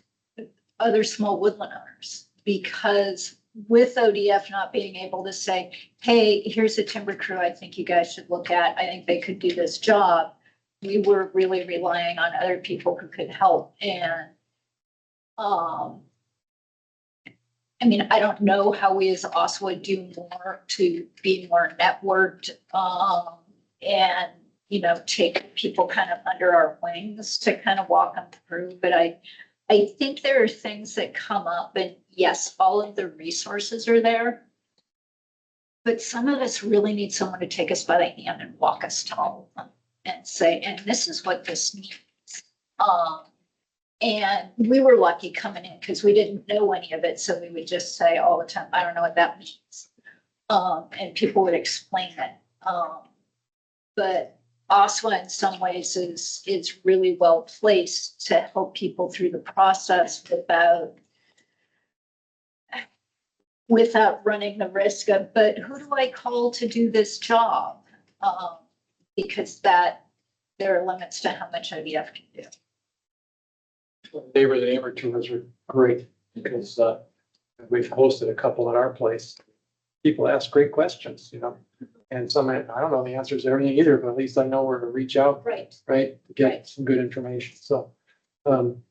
other small woodland owners, because with ODF not being able to say, hey, here's a timber crew I think you guys should look at. I think they could do this job. We were really relying on other people who could help. And, I mean, I don't know how we as OSWA do more to be more networked, and, take people kind of under our wings to kind of walk them through. But I think there are things that come up, and yes, all of the resources are there. But some of us really need someone to take us by the hand and walk us to all of them and say, and this is what this means. And we were lucky coming in because we didn't know any of it. So we would just say all the time, I don't know what that means. And people would explain it. But OSWA in some ways is really well placed to help people through the process without running the risk of, but who do I call to do this job? Because there are limits to how much ODF can do. Neighbor tours are great because we've hosted a couple at our place. People ask great questions, and some, I don't know the answers to everything either, but at least I know where to reach out, Right. right? To get Right. some good information. So, Oh.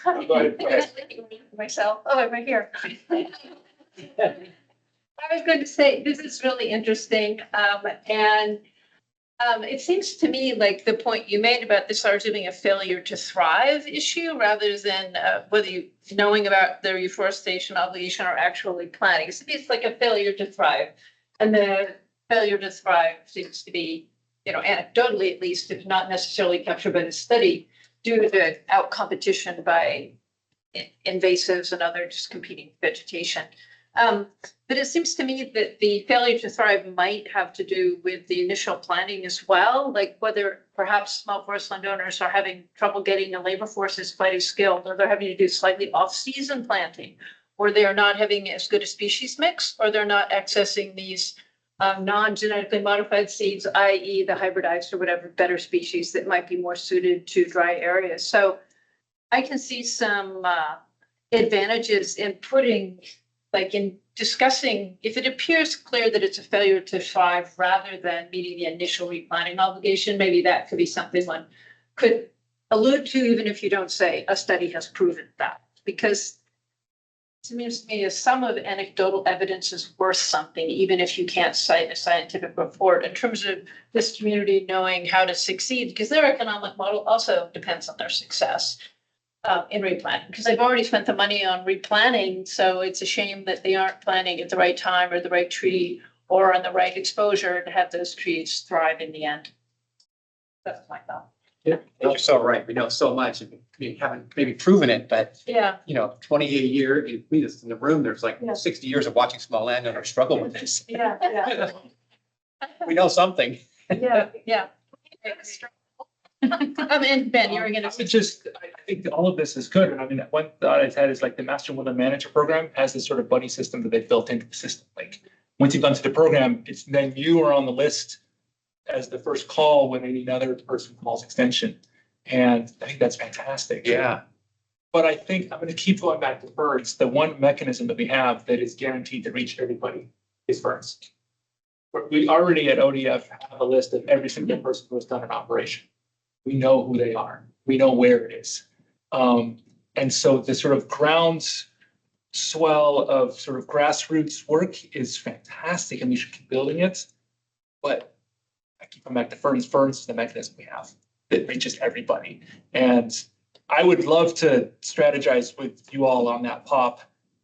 Go ahead. Myself, oh, I'm right here. I was going to say, this is really interesting, and it seems to me like the point you made about this largely being a failure to thrive issue rather than whether you knowing about the reforestation obligation or actually planning. It's like a failure to thrive. And the failure to thrive seems to be, anecdotally at least, if not necessarily captured by the study, due to out competition by invasives and other just competing vegetation. But it seems to me that the failure to thrive might have to do with the initial planning as well, like whether perhaps small forest landowners are having trouble getting the labor force is quite as skilled, or they're having to do slightly off-season planting, or they are not having as good a species mix, or they're not accessing these non-genetically modified seeds, i.e. the hybridized or whatever better species that might be more suited to dry areas. So I can see some advantages in in discussing, if it appears clear that it's a failure to thrive rather than meeting the initial replanting obligation, maybe that could be something one could allude to, even if you don't say a study has proven that. Because it seems to me as some of anecdotal evidence is worth something, even if you can't cite a scientific report in terms of this community knowing how to succeed, because their economic model also depends on their success. In replanting, because they've already spent the money on replanting, so it's a shame that they aren't planting at the right time or the right tree or on the right exposure to have those trees thrive in the end. That's my thought. You're so right. We know so much. We haven't maybe proven it, but Yeah. 28 years, we just in the room, there's like Yeah. 60 years of watching small landowners struggle with this. Yeah. We know something. Yeah. I mean, Ben, you were gonna. I think that all of this is good. And I mean, one thought I've had is like the Master Woodland Manager program has this sort of buddy system that they've built into the system. Like, once you've gone to the program, it's then you are on the list as the first call when any other person calls extension. And I think that's fantastic. Yeah. But I think I'm going to keep going back to birds. The one mechanism that we have that is guaranteed to reach everybody is birds. We already at ODF have a list of every single person who has done an operation. We know who they are. We know where it is. And so the sort of groundswell of sort of grassroots work is fantastic and we should keep building it. But I keep coming back to ferns. Ferns is the mechanism we have that reaches everybody. And I would love to strategize with you all on that pop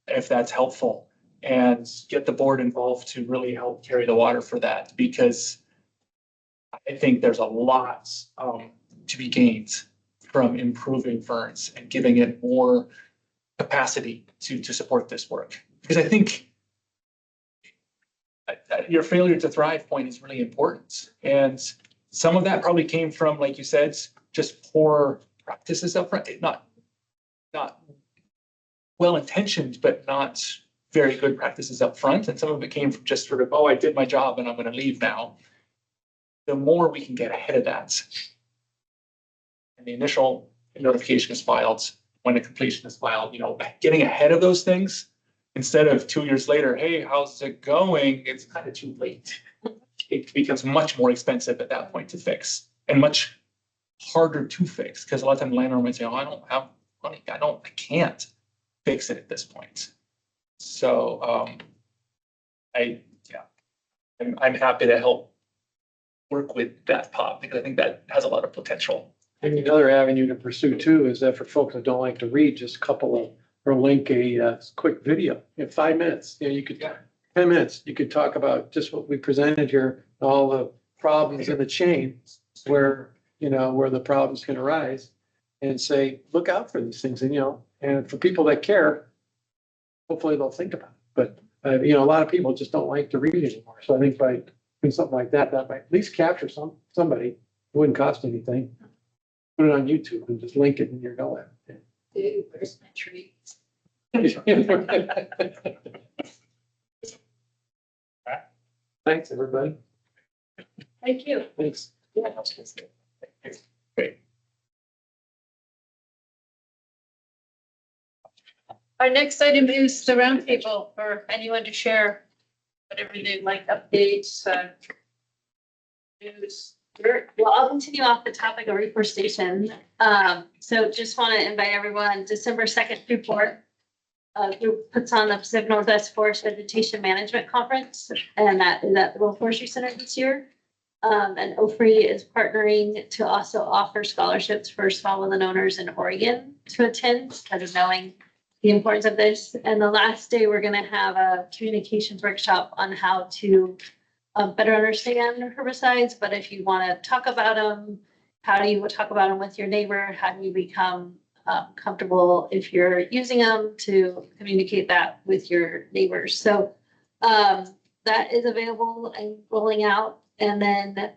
if that's helpful, and get the board involved to really help carry the water for that, because I think there's a lot to be gained from improving Ferns and giving it more capacity to support this work. Because I think your failure to thrive point is really important. And some of that probably came from, like you said, just poor practices up front, not well-intentioned, but not very good practices up front. And some of it came from just sort of, oh, I did my job and I'm going to leave now. The more we can get ahead of that, and the initial notification is filed, when the completion is filed, getting ahead of those things instead of 2 years later, hey, how's it going? It's kind of too late. It becomes much more expensive at that point to fix, and much harder to fix, because a lot of times the landowner might say, oh, I don't have money. I can't fix it at this point. So I'm happy to help work with that pot, because I think that has a lot of potential. And another avenue to pursue too is that for folks that don't like to read, just couple of, or link a quick video, 5 minutes, you could, 10 minutes, you could talk about just what we presented here, all the problems in the chain where, where the problems can arise, and say, look out for these things. And for people that care, hopefully they'll think about it. But, a lot of people just don't like to read anymore. So I think by doing something like that, that might at least capture somebody. It wouldn't cost anything. Put it on YouTube and just link it and you're going. Dude, where's my trees? Thanks, everybody. Thank you. Thanks. Yeah. Great. Our next item is the roundtable for anyone to share whatever they like, updates, news. Well, I'll continue off the topic of reforestation. So just want to invite everyone, December 2nd through 4th. Group puts on the Pacific Northwest Forest Vegetation Management Conference, and that is at the World Forestry Center this year. And OFRI is partnering to also offer scholarships for smallwoodland owners in Oregon to attend, kind of knowing the importance of this. And the last day, we're going to have a communications workshop on how to better understand herbicides. But if you want to talk about them, how do you talk about them with your neighbor? How do you become comfortable if you're using them to communicate that with your neighbors? So that is available and rolling out. And then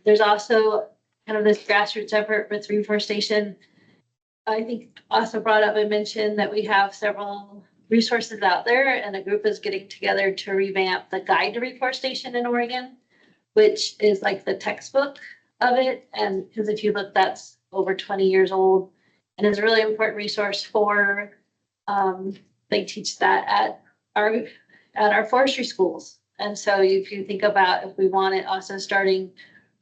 there's also kind of this grassroots effort with reforestation. I think also brought up and mentioned that we have several resources out there, and a group is getting together to revamp the Guide to Reforestation in Oregon, which is like the textbook of it. And because if you look, that's over 20 years old and is a really important resource for, they teach that at our forestry schools. And so if you think about, if we wanted also starting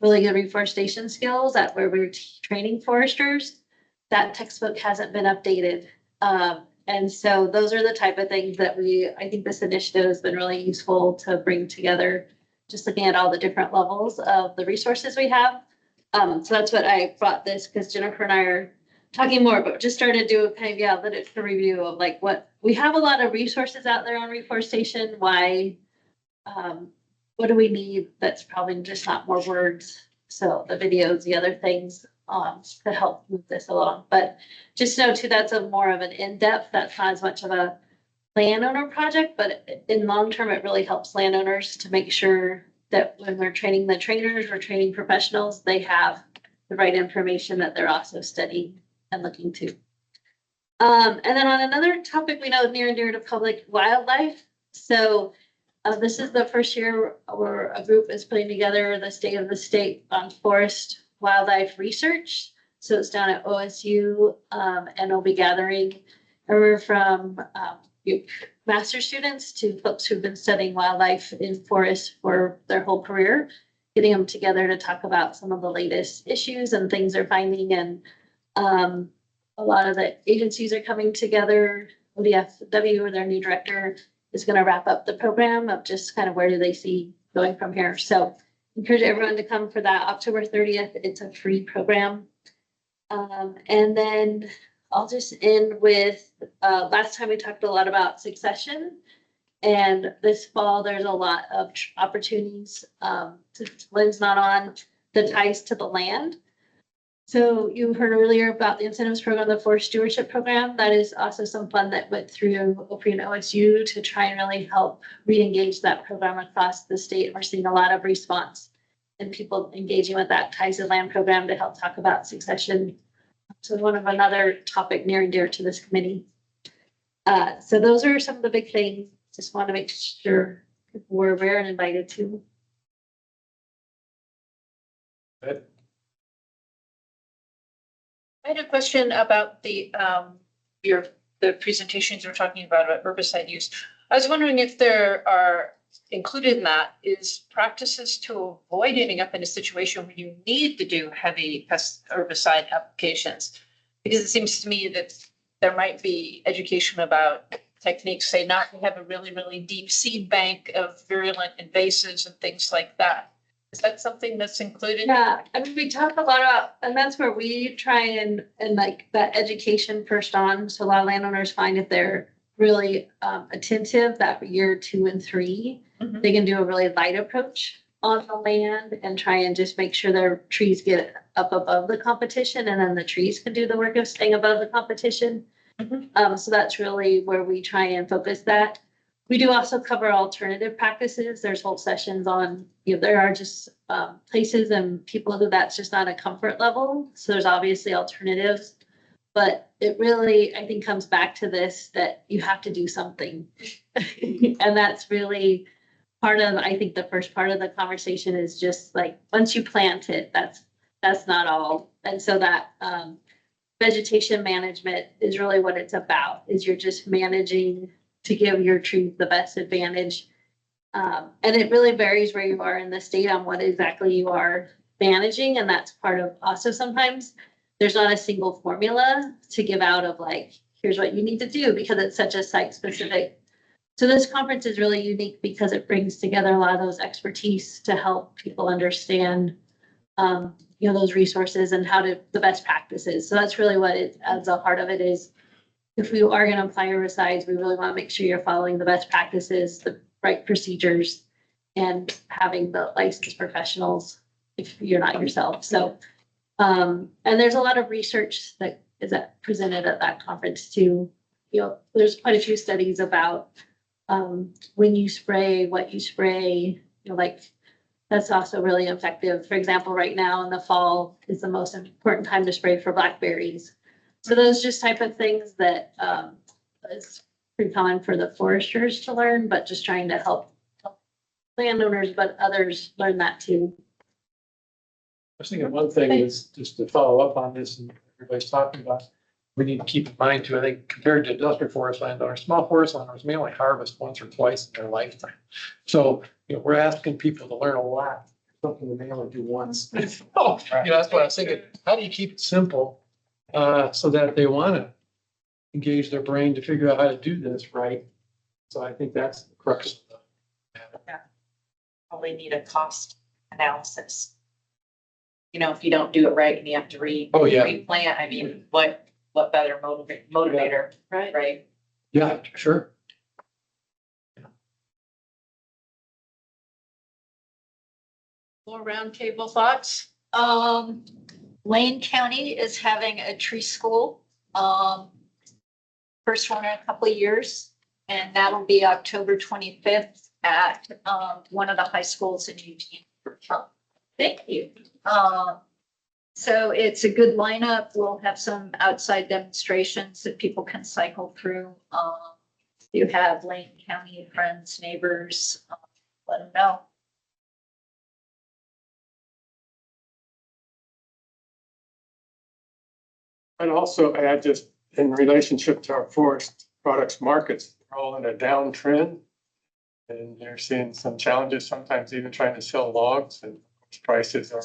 really good reforestation skills at where we're training foresters, that textbook hasn't been updated. And so those are the type of things that I think this initiative has been really useful to bring together, just looking at all the different levels of the resources we have. So that's what I brought this, because Jennifer and I are talking more, but just started to do kind of, literature review of like what we have a lot of resources out there on reforestation. Why, what do we need that's probably just not more words? So the videos, the other things to help move this along. But just know too, that's more of an in-depth, that's not as much of a landowner project, but in long term, it really helps landowners to make sure that when we're training the trainers, we're training professionals, they have the right information that they're also studying and looking to. And then on another topic we know near and dear to public, wildlife. So this is the first year where a group is putting together the state of the state on forest wildlife research. So it's down at OSU, and we'll be gathering everywhere from master students to folks who've been studying wildlife in forests for their whole career, getting them together to talk about some of the latest issues and things they're finding. And a lot of the agencies are coming together. ODFW, or their new director, is going to wrap up the program of just kind of where do they see going from here. So encourage everyone to come for that October 30th. It's a free program. And then I'll just end with, last time we talked a lot about succession. And this fall, there's a lot of opportunities, Lynn's not on, the ties to the land. So you heard earlier about the incentives program, the forest stewardship program. That is also some fun that went through Opry and OSU to try and really help re-engage that program across the state. We're seeing a lot of response and people engaging with that ties to land program to help talk about succession. So one of another topic near and dear to this committee. So those are some of the big things. Just want to make sure we're aware and invited to. I had a question about the presentations we're talking about herbicide use. I was wondering if there are included in that is practices to avoid ending up in a situation where you need to do heavy pest herbicide applications. Because it seems to me that there might be education about techniques, say not to have a really, really deep seed bank of virulent invasives and things like that. Is that something that's included? Yeah, I mean, we talk a lot about, and that's where we try and like that education first on. So a lot of landowners find if they're really attentive that year 2 and 3, Mhm. they can do a really light approach on the land and try and just make sure their trees get up above the competition, and then the trees can do the work of staying above the competition. Mhm. So that's really where we try and focus that. We do also cover alternative practices. There's whole sessions on, there are just places and people who that's just not a comfort level. So there's obviously alternatives, but it really, I think, comes back to this, that you have to do something. And that's really part of, I think the first part of the conversation is just like, once you plant it, that's not all. And so that vegetation management is really what it's about, is you're just managing to give your trees the best advantage. And it really varies where you are in the state on what exactly you are managing. And that's part of also sometimes there's not a single formula to give out of like, here's what you need to do, because it's such a site specific. So this conference is really unique because it brings together a lot of those expertise to help people understand those resources and how to the best practices. So that's really what it as a heart of it is. If we are going to apply herbicides, we really want to make sure you're following the best practices, the right procedures, and having the licensed professionals if you're not yourself. So, and there's a lot of research that is presented at that conference too. There's quite a few studies about when you spray, what you spray, that's also really effective. For example, right now in the fall is the most important time to spray for blackberries. So those just type of things that is pretty common for the foresters to learn, but just trying to help landowners, but others learn that too. I was thinking one thing is just to follow up on this and everybody's talking about, we need to keep in mind too, I think compared to industrial forest landowners, small forest landowners may only harvest once or twice in their lifetime. So, we're asking people to learn a lot, something that they only do once. That's what I was thinking. How do you keep it simple so that they want to engage their brain to figure out how to do this right? So I think that's the crux of the Probably need a cost analysis. If you don't do it right and you have to replant, I mean, what better motivator, right? Yeah, sure. More roundtable thoughts? Lane County is having a tree school. First one in a couple of years, and that'll be October 25th at one of the high schools in Eugene. Thank you. So it's a good lineup. We'll have some outside demonstrations that people can cycle through. You have Lane County friends, neighbors, let them know. And also add just in relationship to our forest products markets, they're all in a downtrend. And they're seeing some challenges, sometimes even trying to sell logs, and prices are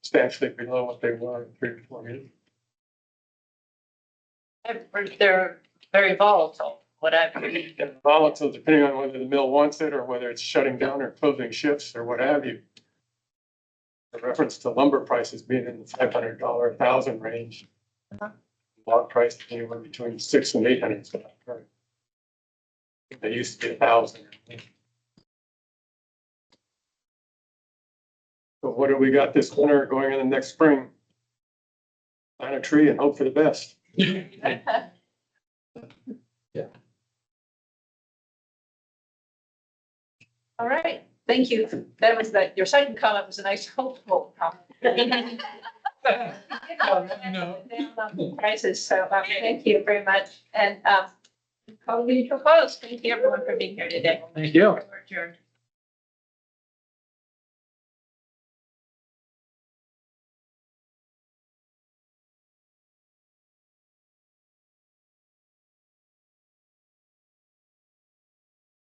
substantially below what they were 3 or 4 years. They're very volatile, whatever. And volatile depending on whether the mill wants it or whether it's shutting down or closing shifts or what have you. The reference to lumber prices being in the $500, $1,000 range. lot price anywhere between 600 and 800. They used to be 1,000. So what do we got this winter going in the next spring? Plant a tree and hope for the best. All right, thank you. That was your second comment was a nice hopeful comment. Prices, so thank you very much. And call the meeting to a close. Thank you everyone for being here today. Thank you. We're adjourned.